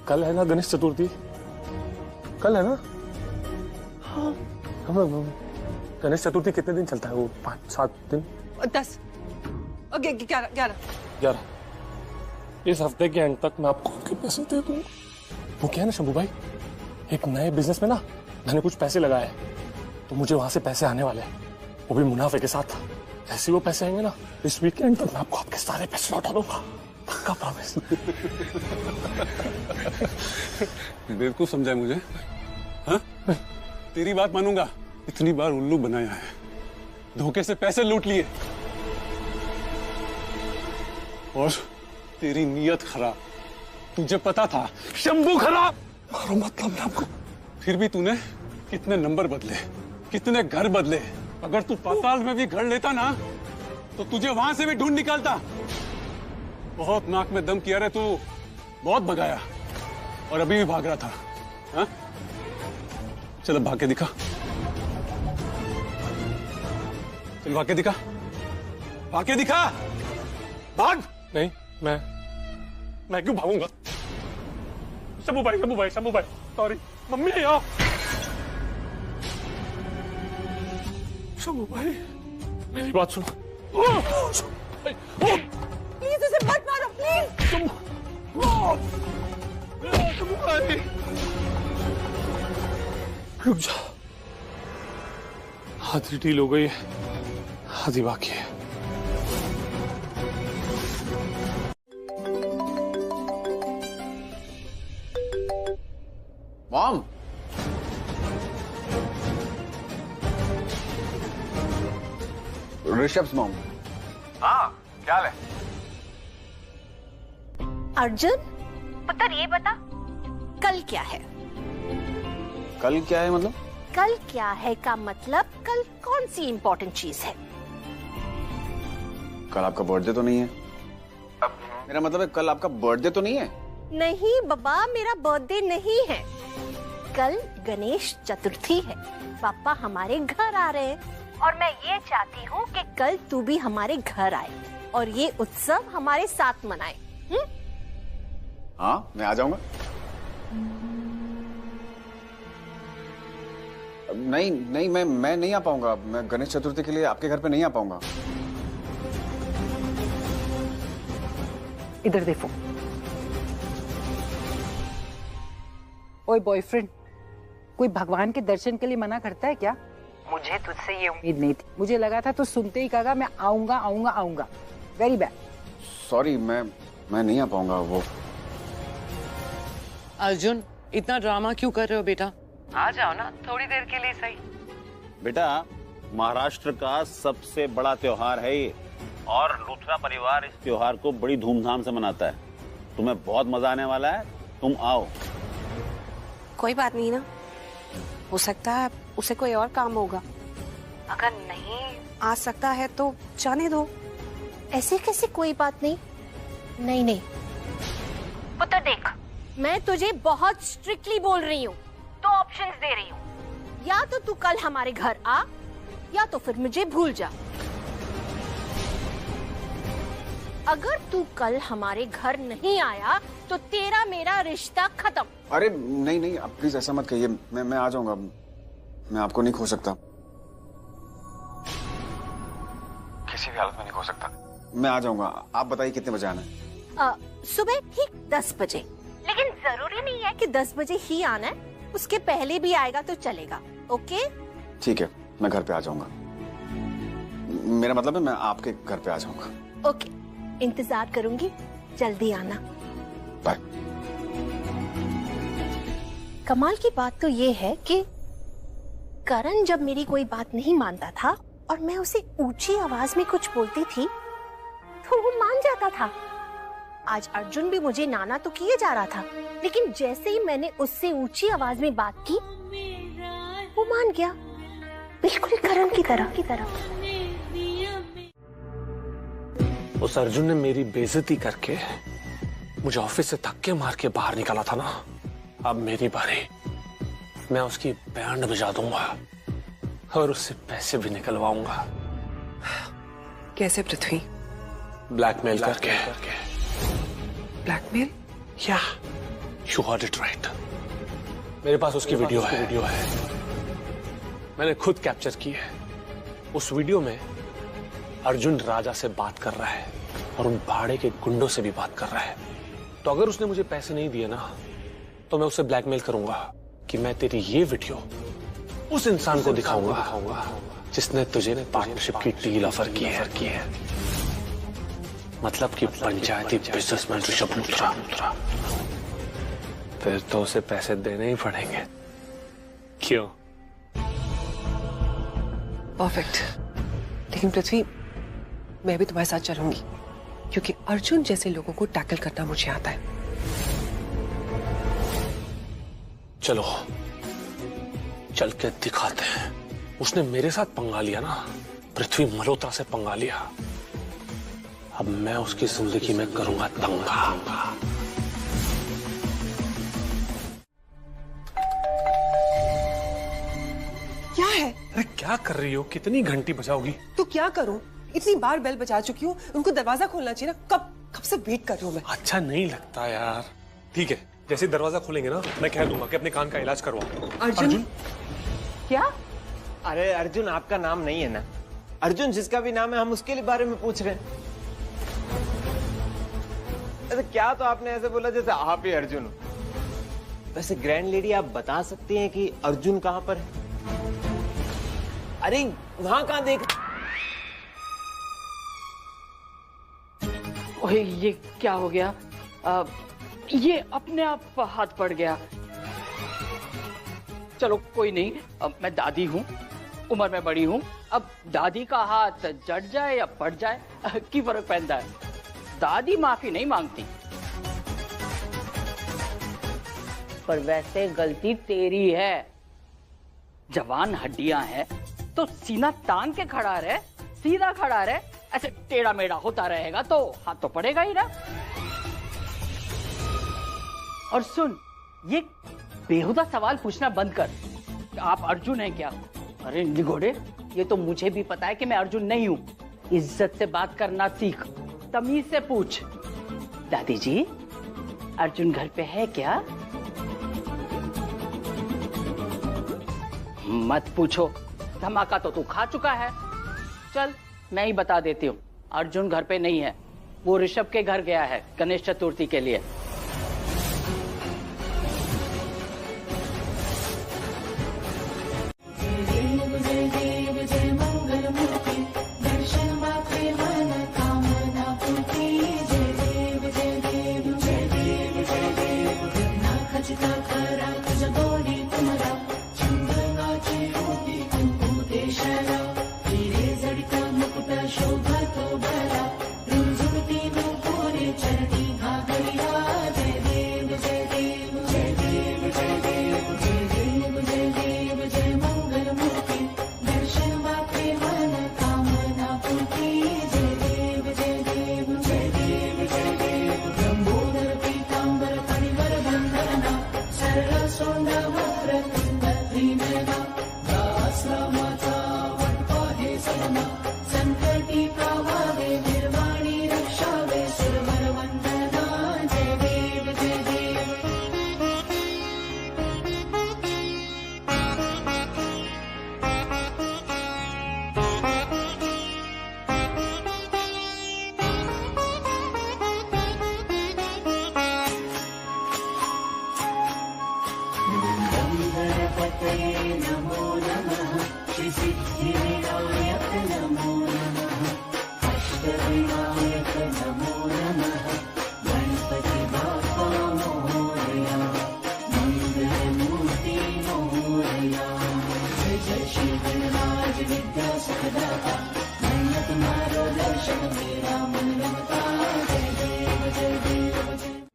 कल है ना गणेश चतुर्थी? कल है ना? हाँ। गणेश चतुर्थी कितने दिन चलता है? वो 5-7 दिन? 10 और 11। इस हफ्ते के एंड तक मैं आपको उनके पैसे दे दूंगा। वो क्या है ना शंभू भाई, एक नए बिजनेस में ना मैंने कुछ पैसे लगाए, तो मुझे वहां से पैसे आने वाले हैं, वो भी मुनाफे के साथ। ऐसे वो पैसे आएंगे ना, इस वीकेंड तक मैं आपको आपके सारे पैसे लौटा दूंगा, पक्का प्रॉमिस। बेवकूफ समझा है मुझे? हाँ? तेरी बात मानूंगा? इतनी बार उल्लू बनाया है, धोखे से पैसे लूट लिए, और तेरी नीयत खराब। तुझे पता था शंभू खराब। मारो मतलब मैं आपको। फिर भी तूने कितने नंबर बदले, कितने घर बदले। अगर तू पाताल में भी घर लेता ना तो तुझे वहां से भी ढूंढ निकालता। बहुत नाक में दम किया रे तू, बहुत भगाया और अभी भी भाग रहा था। हाँ? चलो भाग के दिखा, चल भाग के दिखा, भाग के दिखा, भाग। नहीं, मैं क्यों भागूंगा? शंभू भाई, सॉरी। मम्मी आओ। शंभू भाई, मेरी बात सुनो। प्लीज उसे मत मारो, प्लीज। शंभू भाई, रुक जा। आधी डील हो गई है, आधी बाकी है। Mom, Rishabh mom. हाँ, क्या हाल है? अर्जुन, पुत्र ये बता, कल क्या है? कल क्या है मतलब? कल क्या है का मतलब कल कौन सी इंपॉर्टेंट चीज है? कल आपका बर्थडे तो नहीं है? मेरा मतलब है कल आपका बर्थडे तो नहीं है? नहीं बाबा, मेरा बर्थडे नहीं है। कल गणेश चतुर्थी है, पापा हमारे घर आ रहे हैं और मैं ये चाहती हूँ कि कल तू भी हमारे घर आए और ये उत्सव हमारे साथ मनाए। हाँ, मैं आ जाऊंगा। नहीं, मैं नहीं आ पाऊंगा। मैं गणेश चतुर्थी के लिए आपके घर पे नहीं आ पाऊंगा। इधर देखो। ओए बॉयफ्रेंड, कोई भगवान के दर्शन के लिए मना करता है क्या? मुझे तुझसे ये उम्मीद नहीं थी। मुझे लगा था तू सुनते ही कहा मैं आऊंगा। Very bad. सॉरी, मैं नहीं आ पाऊंगा। वो अर्जुन, इतना ड्रामा क्यों कर रहे हो बेटा? आ जाओ ना, थोड़ी देर के लिए सही। बेटा, महाराष्ट्र का सबसे बड़ा त्योहार है ये और लूथरा परिवार इस त्योहार को बड़ी धूमधाम से मनाता है। तुम्हें बहुत मजा आने वाला है, तुम आओ। कोई बात नहीं ना, हो सकता है उसे कोई और काम होगा। अगर नहीं आ सकता है तो जाने दो। ऐसे कैसे कोई बात नहीं? नहीं पुत्र देख, मैं तुझे बहुत स्ट्रिक्टली बोल रही हूँ, दो ऑप्शंस दे रही हूँ। या तो तू कल हमारे घर आ या तो फिर मुझे भूल जा। अगर तू कल हमारे घर नहीं आया तो तेरा मेरा रिश्ता खत्म। अरे नहीं, आप प्लीज ऐसा मत कहिए। मैं आ जाऊंगा। मैं आपको नहीं खो सकता, किसी भी हालत में नहीं खो सकता। मैं आ जाऊंगा। आप बताइए कितने बजे आना है? सुबह ठीक 10 बजे, लेकिन जरूरी नहीं है कि 10 बजे ही आना है, उसके पहले भी आएगा तो चलेगा। ओके? ठीक है, मैं घर पे आ जाऊंगा। मेरा मतलब है मैं आपके घर पे आ जाऊंगा। ओके, इंतजार करूंगी, जल्दी आना। बाय। कमाल की बात तो ये है कि करण जब मेरी कोई बात नहीं मानता था और मैं उसे ऊंची आवाज में कुछ बोलती थी तो वो मान जाता था। आज अर्जुन भी मुझे नाना तो किए जा रहा था, लेकिन जैसे ही मैंने उससे ऊंची आवाज में बात की वो मान गया, बिल्कुल करण की तरह। उस अर्जुन ने मेरी बेइज्जती करके मुझे ऑफिस से धक्के मार के बाहर निकाला था ना, अब मेरी बारी। मैं उसकी बैंड बजा दूंगा और उससे पैसे भी निकलवाऊंगा। कैसे पृथ्वी? ब्लैकमेल करके। ब्लैकमेल? या, यू गॉट इट राइट। मेरे पास उसकी वीडियो है। मैंने खुद कैप्चर की है। उस वीडियो में अर्जुन राजा से बात कर रहा है और उन भाड़े के गुंडों से भी बात कर रहा है। तो अगर उसने मुझे पैसे नहीं दिए ना तो मैं उसे ब्लैकमेल करूंगा कि मैं तेरी ये वीडियो उस इंसान को दिखाऊंगा जिसने तुझे पार्टनरशिप की डील ऑफर की है। मतलब कि पंचायती बिजनेसमैन ऋषभ लूथरा। फिर तो उसे पैसे देने ही पड़ेंगे। क्यों? परफेक्ट। लेकिन पृथ्वी, मैं भी तुम्हारे साथ चलूंगी क्योंकि अर्जुन जैसे लोगों को टैकल करना मुझे आता है। चल के दिखाते हैं। उसने मेरे साथ पंगा लिया ना, पृथ्वी मल्होत्रा से पंगा लिया। अब मैं उसकी जिंदगी में करूंगा दंगा। क्या है? अरे क्या कर रही हो? कितनी घंटी बजाओगी? तो क्या करूं? इतनी बार बेल बजा चुकी हूँ, उनको दरवाजा खोलना चाहिए ना। कब से वेट कर रही हूँ मैं। अच्छा नहीं लगता यार। ठीक है, जैसे दरवाजा खोलेंगे ना, मैं कह दूंगा कि अपने कान का इलाज करवाओ। अर्जुन? क्या? अरे अर्जुन आपका नाम नहीं है ना। अर्जुन जिसका भी नाम है, हम उसके बारे में पूछ रहे हैं। अरे क्या तो आपने ऐसे बोला जैसे आप ही अर्जुन हो। वैसे ग्रैंड लेडी आप बता सकती हैं कि अर्जुन कहाँ पर है? अरे वहां कहाँ देख। ओए ये क्या हो गया? ये अपने आप हाथ पड़ गया। चलो कोई नहीं, अब मैं दादी हूँ, उम्र में बड़ी हूँ। अब दादी का हाथ जट जाए या पड़ जाए की फर्क पड़ता है। दादी माफी नहीं मांगती। पर वैसे गलती तेरी है। जवान हड्डियां हैं तो सीना तान के खड़ा रहे, सीधा खड़ा रहे। ऐसे टेढ़ा मेढ़ा होता रहेगा तो हाथ तो पड़ेगा ही ना। और सुन, ये बेहुदा सवाल पूछना बंद कर। आप अर्जुन हैं क्या? अरे निगोड़े, ये तो मुझे भी पता है कि मैं अर्जुन नहीं हूं। इज्जत से बात करना सीख, तमीज से पूछ। दादी जी, अर्जुन घर पे है क्या? मत पूछो, धमाका तो तू खा चुका है। चल मैं ही बता देती हूँ, अर्जुन घर पे नहीं है। वो ऋषभ के घर गया है गणेश चतुर्थी के लिए।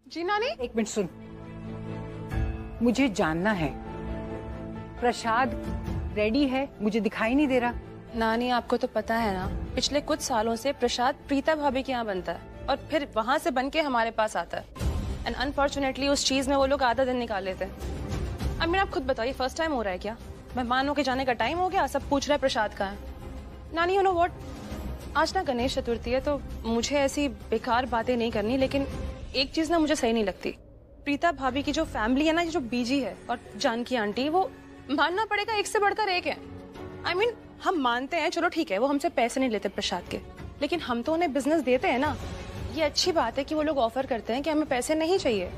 जी नानी, एक मिनट सुन, मुझे जानना है प्रसाद रेडी है? मुझे दिखाई नहीं दे रहा। नानी आपको तो पता है ना, पिछले कुछ सालों से प्रसाद प्रीता भाभी के यहाँ बनता है और फिर वहाँ से बन के हमारे पास आता है। एंड अनफॉर्चुनेटली उस चीज में वो लोग आधा दिन निकाल लेते हैं। अब आप खुद बताइए, फर्स्ट टाइम हो रहा है क्या? मेहमानों के जाने का टाइम हो गया, सब पूछ रहे हैं प्रसाद कहाँ है। नानी यू नो व्हाट, आज ना गणेश चतुर्थी है तो मुझे ऐसी बेकार बातें नहीं करनी, लेकिन एक चीज ना मुझे सही नहीं लगती। प्रीता भाभी की जो फैमिली है ना, ये जो बीजी है और जानकी आंटी, वो मानना पड़ेगा एक से बढ़कर एक है। I mean, हम मानते हैं, चलो ठीक है, वो हमसे पैसे नहीं लेते प्रसाद के, लेकिन हम तो उन्हें बिजनेस देते हैं ना। ये अच्छी बात है कि वो लोग ऑफर करते हैं कि हमें पैसे नहीं चाहिए,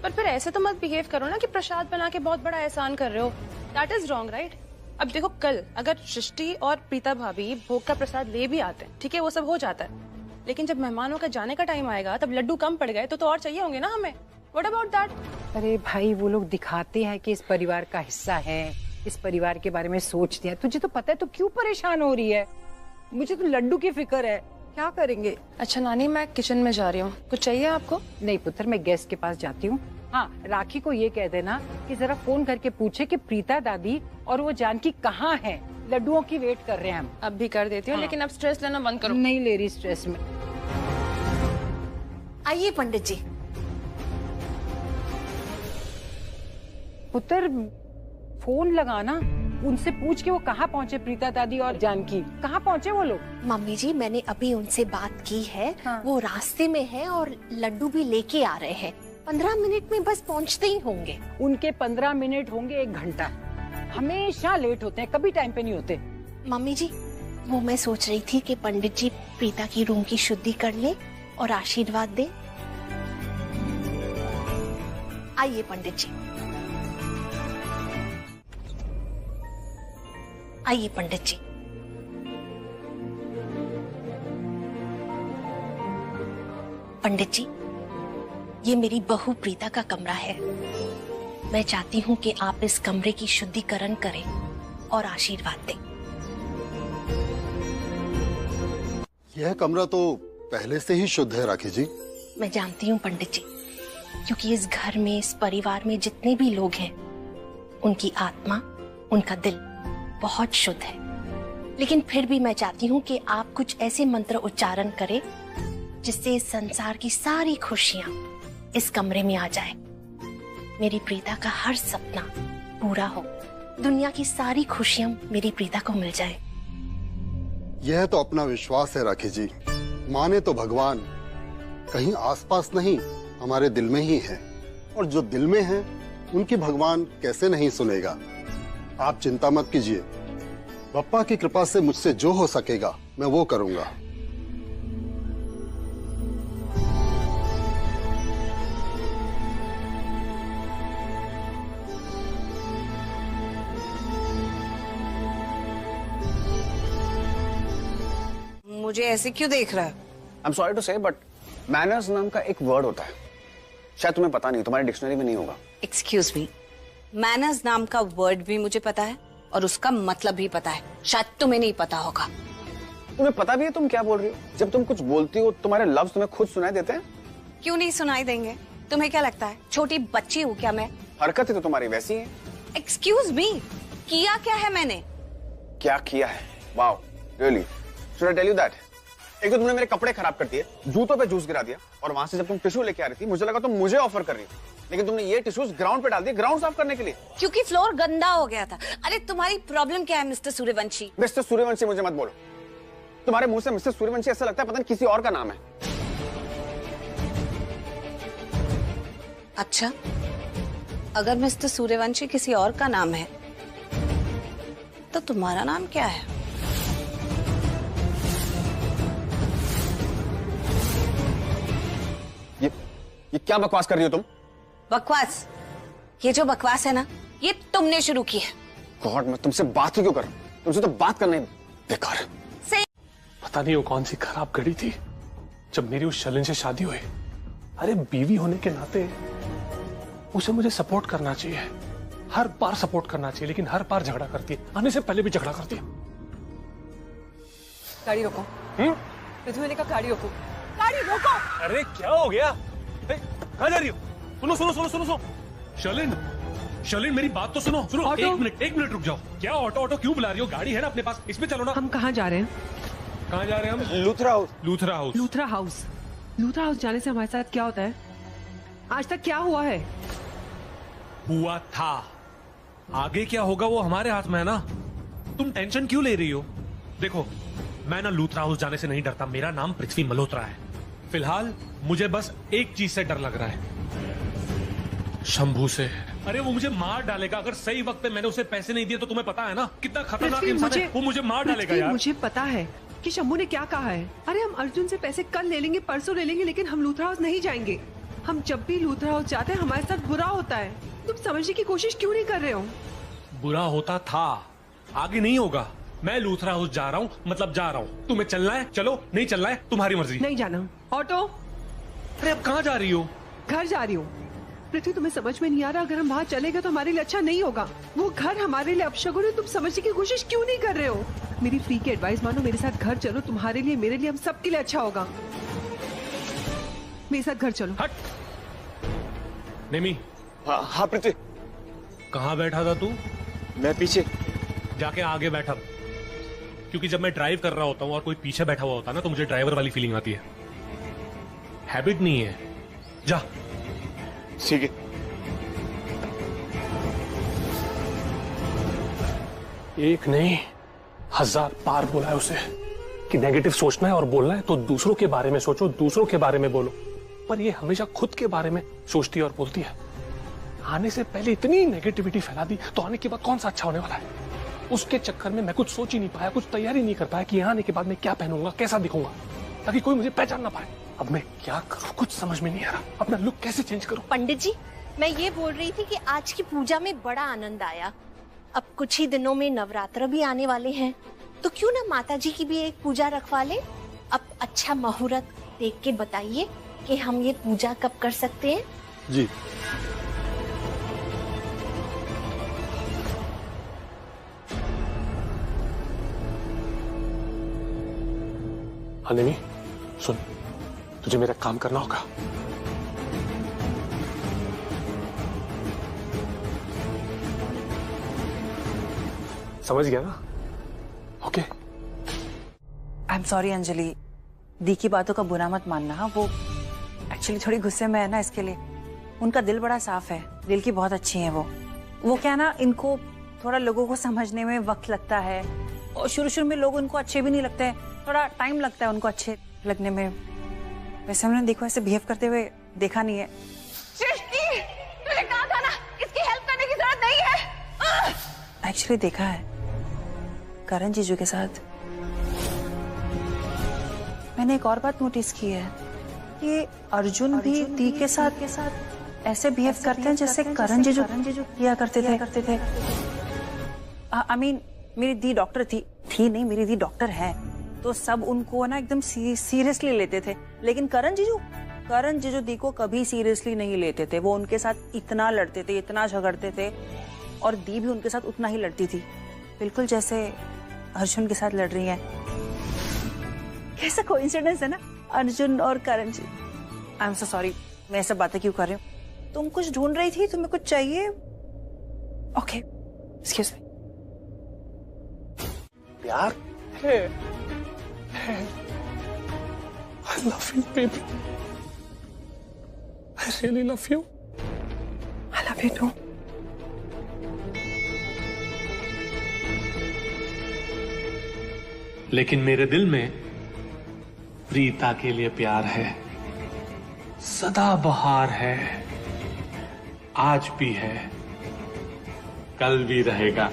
पर फिर ऐसे तो मत बिहेव करो ना कि प्रसाद बना के बहुत बड़ा एहसान कर रहे हो। That is wrong, right? अब देखो, कल अगर सृष्टि और प्रीता भाभी भोग का प्रसाद ले भी आते हैं, ठीक है, वो सब हो जाता है, लेकिन जब मेहमानों का जाने का टाइम आएगा तब लड्डू कम पड़ गए तो और चाहिए होंगे ना हमें। What about that? अरे भाई, वो लोग दिखाते हैं कि इस परिवार का हिस्सा है, इस परिवार के बारे में सोचते हैं। तुझे तो पता है तो क्यों परेशान हो रही है? मुझे तो लड्डू की फिक्र है, क्या करेंगे? अच्छा नानी, मैं किचन में जा रही हूँ, कुछ चाहिए आपको? नहीं पुत्र, मैं गेस्ट के पास जाती हूँ, हाँ, राखी को ये कह देना कि जरा फोन करके पूछे कि प्रीता दादी और वो जानकी कहाँ है। लड्डुओं की वेट कर रहे हैं हम। अब भी कर देती हूँ, लेकिन अब स्ट्रेस लेना बंद करो। नहीं ले रही स्ट्रेस में। आइए पंडित जी। पुत्र, फोन लगाना, उनसे पूछ के वो कहाँ पहुँचे, प्रीता दादी और जानकी कहाँ पहुँचे वो लोग। मम्मी जी, मैंने अभी उनसे बात की है। हाँ। वो रास्ते में है और लड्डू भी लेके आ रहे हैं। 15 मिनट में बस पहुँचते ही होंगे। उनके 15 मिनट होंगे 1 घंटा। हमेशा लेट होते हैं, कभी टाइम पे नहीं होते। मम्मी जी, वो मैं सोच रही थी कि पंडित जी प्रीता की रूम की शुद्धि कर ले और आशीर्वाद दे। आइए पंडित जी, आइए पंडित जी। पंडित जी, ये मेरी बहू प्रीता का कमरा है। मैं चाहती हूँ कि आप इस कमरे की शुद्धिकरण करें और आशीर्वाद दें। यह कमरा तो पहले से ही शुद्ध है राखी जी। मैं जानती हूँ पंडित जी, क्योंकि इस घर में, इस परिवार में जितने भी लोग हैं, उनकी आत्मा, उनका दिल बहुत शुद्ध है। लेकिन फिर भी मैं चाहती हूँ कि आप कुछ ऐसे मंत्र उच्चारण करें जिससे इस संसार की सारी खुशियाँ इस कमरे में आ जाए। मेरी प्रीता का हर सपना पूरा हो, दुनिया की सारी खुशियाँ मेरी प्रीता को मिल जाए। यह तो अपना विश्वास है राखी जी। माने तो भगवान कहीं आसपास नहीं, हमारे दिल में ही है, और जो दिल में है उनकी भगवान कैसे नहीं सुनेगा। आप चिंता मत कीजिए, बप्पा की कृपा से मुझसे जो हो सकेगा मैं वो करूंगा। मुझे ऐसे क्यों देख रहा है? I'm sorry to say, but manners नाम का एक वर्ड होता है, शायद तुम्हें पता नहीं, तुम्हारी डिक्शनरी में नहीं होगा। एक्सक्यूज मी, मैनर्स नाम का वर्ड भी मुझे पता है और उसका मतलब भी पता है, शायद तुम्हें नहीं पता होगा। तुम्हें पता भी है तुम क्या बोल रही हो? जब तुम कुछ बोलती हो तुम्हारे लफ्ज तुम्हें खुद सुनाई देते हैं। क्यों नहीं सुनाई देंगे? तुम्हें क्या लगता है छोटी बच्ची हूँ क्या मैं? हरकतें तो तुम्हारी वैसी हैं। एक्सक्यूज मी, किया क्या है मैंने? क्या किया है? Wow, really? Should I tell you that? एक तो तुमने मेरे कपड़े खराब कर दिए, जूतों पे जूस गिरा दिया, और वहां से जब तुम टिश्यू लेके आ रही थी मुझे लगा तुम मुझे ऑफर कर रही हो, लेकिन तुमने ये टिश्यूज ग्राउंड पे डाल दिए, ग्राउंड साफ करने के लिए। क्योंकि फ्लोर गंदा हो गया था। अरे तुम्हारी प्रॉब्लम क्या है मिस्टर सूर्यवंशी? मिस्टर सूर्यवंशी मुझे मत बोलो, तुम्हारे मुंह से मिस्टर सूर्यवंशी ऐसा लगता है पता नहीं किसी और का नाम है। अच्छा, अगर मिस्टर सूर्यवंशी किसी और का नाम है तो तुम्हारा नाम क्या है? ये क्या बकवास कर रही हो तुम? बकवास? ये जो बकवास है ना, ये तुमने शुरू की है। गॉड, मैं तुमसे बात ही क्यों करूं? तुमसे तो बात करना ही बेकार है। पता नहीं वो कौन सी खराब घड़ी थी जब मेरी उस शलिन से शादी हुई। अरे बीवी होने के नाते उसे मुझे सपोर्ट करना चाहिए, हर बार सपोर्ट करना चाहिए, लेकिन हर बार झगड़ा करती है, आने से पहले भी झगड़ा करती है। गाड़ी रोको। मैंने कहा गाड़ी रोको, गाड़ी रोको। अरे क्या हो गया? कहाँ जा रही हो? सुनो सुनो सुनो सुनो सुनो, शलिन शलिन मेरी बात तो सुनो। सुनो, एक मिनट रुक जाओ। क्या ऑटो ऑटो क्यों बुला रही हो? गाड़ी है ना अपने पास, इसमें चलो ना। हम कहाँ जा रहे हैं? कहाँ जा रहे हैं हम? Luthra house. Luthra house. Luthra house. Luthra house जाने से हमारे साथ क्या होता है? आज तक क्या हुआ है? हुआ था, आगे क्या होगा वो हमारे हाथ में है ना। तुम टेंशन क्यों ले रही हो? देखो, मैं ना लूथरा हाउस जाने से नहीं डरता, मेरा नाम पृथ्वी मल्होत्रा है। फिलहाल मुझे बस एक चीज से डर लग रहा है, शंभू से। अरे वो मुझे मार डालेगा अगर सही वक्त पे मैंने उसे पैसे नहीं दिए तो। तुम्हें पता है ना कितना खतरनाक इंसान है वो, मुझे मार डालेगा यार। मुझे पता है कि शंभू ने क्या कहा है। अरे हम अर्जुन से पैसे कल ले लेंगे, परसों ले लेंगे, लेकिन हम लूथरा हाउस नहीं जाएंगे। हम जब भी लूथरा हाउस जाते हैं हमारे साथ बुरा होता है। तुम समझने की कोशिश क्यों नहीं कर रहे हो? बुरा होता था, आगे नहीं होगा। मैं लूथरा हाउस जा रहा हूँ, मतलब जा रहा हूँ। तुम्हें चलना है चलो, नहीं चलना है तुम्हारी मर्जी। नहीं जाना। ऑटो। अरे अब कहाँ जा रही हो? घर जा रही हूँ। पृथ्वी, तुम्हें समझ में नहीं आ रहा? अगर हम वहाँ चले गए तो हमारे लिए अच्छा नहीं होगा। वो घर हमारे लिए अपशगुन है। तुम समझने की कोशिश क्यों नहीं कर रहे हो? मेरी फ्री की एडवाइस मानो, मेरे साथ घर चलो। तुम्हारे लिए, मेरे लिए, हम सबके लिए अच्छा होगा। मेरे साथ घर चलो। हट। नेमी। हाँ प्रीति। कहाँ बैठा था तू? मैं पीछे। जाके आगे बैठा, क्योंकि जब मैं ड्राइव कर रहा होता हूँ और कोई पीछे बैठा हुआ होता है ना, तो मुझे ड्राइवर वाली फीलिंग आती है। हैबिट नहीं है, जा। ठीक है। एक नहीं 1000 बार बोला है उसे कि नेगेटिव सोचना है और बोलना है तो दूसरों के बारे में सोचो, दूसरों के बारे में बोलो, पर ये हमेशा खुद के बारे में सोचती है और बोलती है। आने से पहले इतनी नेगेटिविटी फैला दी, तो आने के बाद कौन सा अच्छा होने वाला है? उसके चक्कर में मैं कुछ सोच ही नहीं पाया, कुछ तैयारी नहीं कर पाया कि यहाँ आने के बाद मैं क्या पहनूंगा, कैसा दिखूंगा, ताकि कोई मुझे पहचान ना पाए। अब मैं क्या करूँ, कुछ समझ में नहीं आ रहा, अपना लुक कैसे चेंज करूँ? पंडित जी, मैं ये बोल रही थी कि आज की पूजा में बड़ा आनंद आया। अब कुछ ही दिनों में नवरात्र भी आने वाले हैं, तो क्यों ना माता जी की भी एक पूजा रखवा ले। अब अच्छा मुहूर्त देख के बताइए कि हम ये पूजा कब कर सकते हैं। जी। अनिमी, सुन, तुझे मेरा काम करना होगा। समझ गया ना? Okay. I am sorry Anjali, दी की बातों का बुरा मत मानना। वो एक्चुअली थोड़ी गुस्से में है ना, इसके लिए। उनका दिल बड़ा साफ है, दिल की बहुत अच्छी है वो क्या ना, इनको थोड़ा लोगों को समझने में वक्त लगता है, और शुरू में लोग उनको अच्छे भी नहीं लगते हैं, थोड़ा टाइम लगता है उनको अच्छे लगने में। वैसे हमने देखो ऐसे बिहेव करते हुए देखा नहीं है। सृष्टि, तुझे कहा था ना इसकी हेल्प करने की जरूरत नहीं है। एक्चुअली देखा है करण जीजू के साथ। मैंने एक और बात नोटिस की है कि अर्जुन भी दी के साथ ऐसे बिहेव करते हैं जैसे करण जीजू किया करते थे। आई मीन मेरी दी डॉक्टर थी नहीं, मेरी दी डॉक्टर है, तो सब उनको ना एकदम सीरियसली लेते थे, लेकिन करण जीजू दी को कभी सीरियसली नहीं लेते थे। वो उनके साथ इतना लड़ते थे, इतना झगड़ते थे, और दी भी उनके साथ उतना ही लड़ती थी, बिल्कुल जैसे अर्जुन के साथ लड़ रही है। कैसा कोइंसिडेंस है ना, अर्जुन और करण जी। आई एम सो सॉरी, मैं ऐसा बातें क्यों कर रही हूँ। तुम कुछ ढूंढ रही थी, तुम्हें कुछ चाहिए? Okay, excuse me. प्यार है। I love you, baby. I really love you. I love you too. लेकिन मेरे दिल में प्रीता के लिए प्यार है, सदाबहार है, आज भी है, कल भी रहेगा।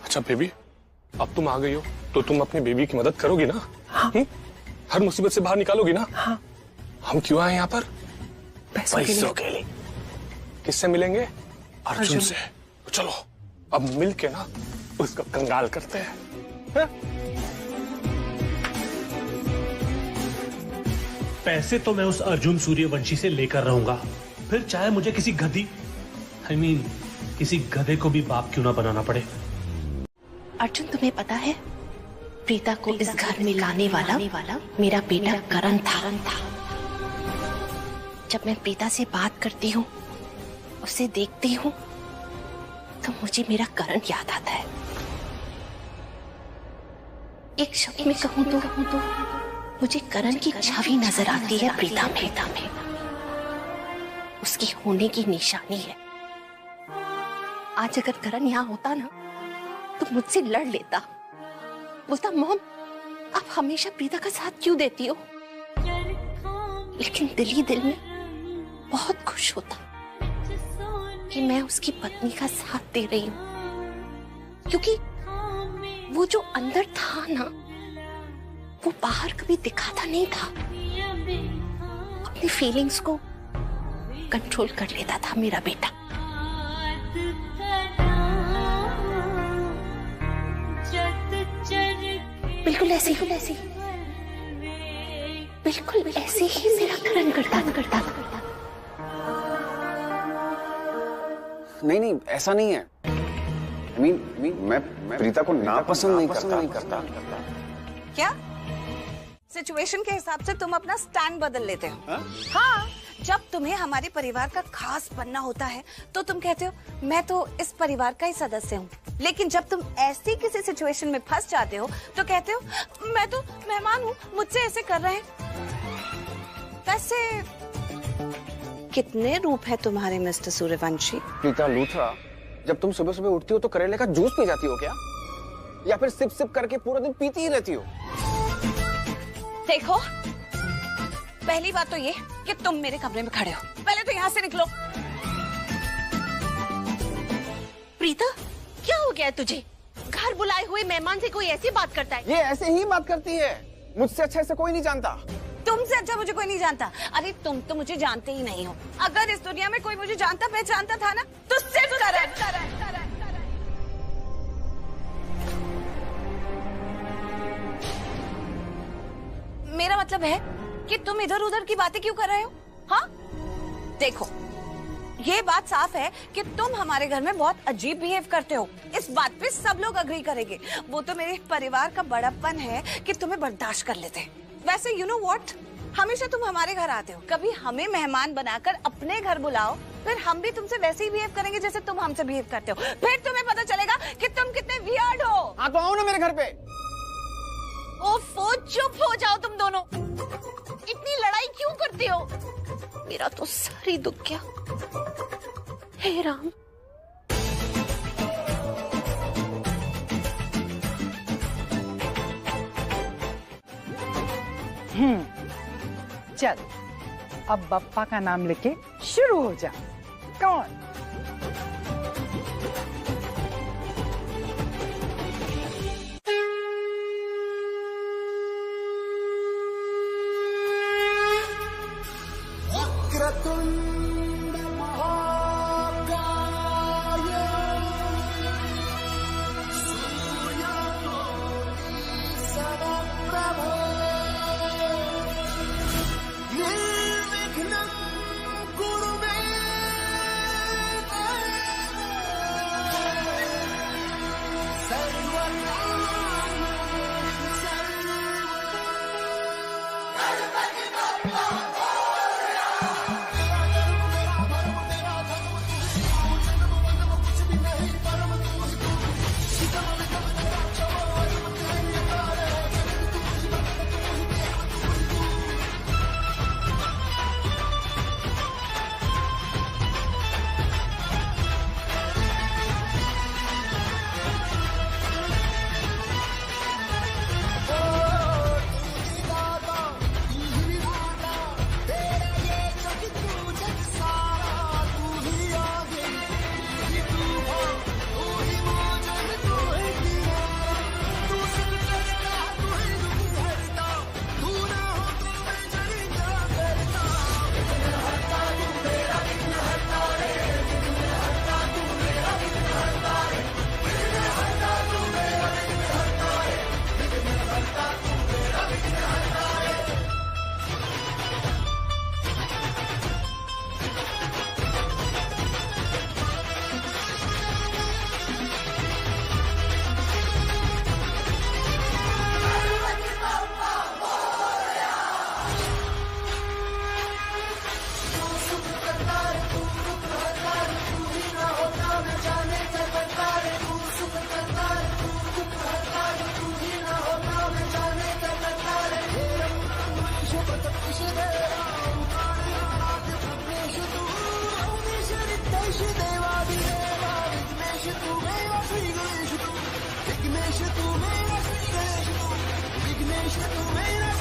अच्छा बेबी, अब तुम आ गई हो तो तुम अपनी बेबी की मदद करोगी ना? हाँ। हर मुसीबत से बाहर निकालोगी ना? हाँ। हम क्यों आए यहाँ पर? पैसों के लिए। किससे मिलेंगे? अर्जुन से। चलो अब मिलके ना उसको कंगाल करते हैं। पैसे तो मैं उस अर्जुन सूर्यवंशी से लेकर रहूंगा, फिर चाहे मुझे किसी गधी किसी गधे को भी बाप क्यों ना बनाना पड़े। अर्जुन, तुम्हें पता है प्रीता को इस घर में लाने वाला मेरा बेटा करण था। जब मैं प्रीता से बात करती हूँ, उसे देखती हूँ, तो मुझे मेरा करण याद आता है। एक शब्द में कहूँ तो मुझे करण की छवि नजर आती है प्रीता में। उसकी होने की निशानी है। आज अगर करण यहाँ होता ना, तो मुझसे लड़ लेता, बोलता मॉम आप हमेशा प्रीता का साथ क्यों देती हो, लेकिन दिल ही दिल में बहुत खुश होता कि मैं उसकी पत्नी का साथ दे रही हूँ, क्योंकि वो जो अंदर था ना, वो बाहर कभी दिखाता नहीं था। अपनी फीलिंग्स को कंट्रोल कर लेता था मेरा बेटा। बिल्कुल ऐसे ही मेरा करण करता। नहीं ऐसा नहीं है। मैं प्रीता को नापसंद नहीं करता। क्या सिचुएशन के हिसाब से तुम अपना स्टैंड बदल लेते हो? हाँ, जब तुम्हें हमारे परिवार का खास बनना होता है तो तुम कहते हो मैं तो इस परिवार का ही सदस्य हूँ, लेकिन जब तुम ऐसी किसी सिचुएशन में फंस जाते हो तो कहते हो मैं तो मेहमान हूँ, मुझसे ऐसे कर रहे हैं। वैसे कितने रूप है तुम्हारे मिस्टर सूर्यवंशी? प्रीता लूथरा, जब तुम सुबह सुबह उठती हो तो करेले का जूस पी जाती हो क्या, या फिर सिप सिप करके पूरा दिन पीती ही रहती हो? देखो, पहली बात तो ये कि तुम मेरे कमरे में खड़े हो, पहले तो यहाँ से निकलो। प्रीता, क्या हो गया है तुझे? घर बुलाए हुए मेहमान से कोई ऐसी बात करता है? ये ऐसे ही बात करती है, मुझसे अच्छा इसे कोई नहीं जानता। तुमसे अच्छा मुझे कोई नहीं जानता। अरे तुम तो मुझे जानते ही नहीं हो। अगर इस दुनिया में कोई मुझे जानता पहचानता था ना तो सिर्फ करण। मेरा मतलब है कि तुम इधर उधर की बातें क्यों कर रहे हो? हाँ, देखो ये बात साफ है कि तुम हमारे घर में बहुत अजीब बिहेव करते हो। इस बात पे सब लोग अग्री करेंगे। वो तो मेरे परिवार का बड़प्पन है कि तुम्हें बर्दाश्त कर लेते हैं। वैसे यू नो व्हाट, हमेशा तुम हमारे घर आते हो, कभी हमें मेहमान बनाकर अपने घर बुलाओ, फिर हम भी तुमसे वैसे ही बिहेव करेंगे जैसे तुम हमसे बिहेव करते हो। फिर तुम्हें पता चलेगा कि तुम कितने वियर्ड हो। हाँ तो आओ ना मेरे घर पे। ओफो, चुप हो जाओ तुम दोनों। इतनी लड़ाई क्यों करते हो? मेरा तो सर ही दुख गया। हे राम। चल अब बप्पा का नाम लेके शुरू हो जा। कौन? Vighnesh tu mera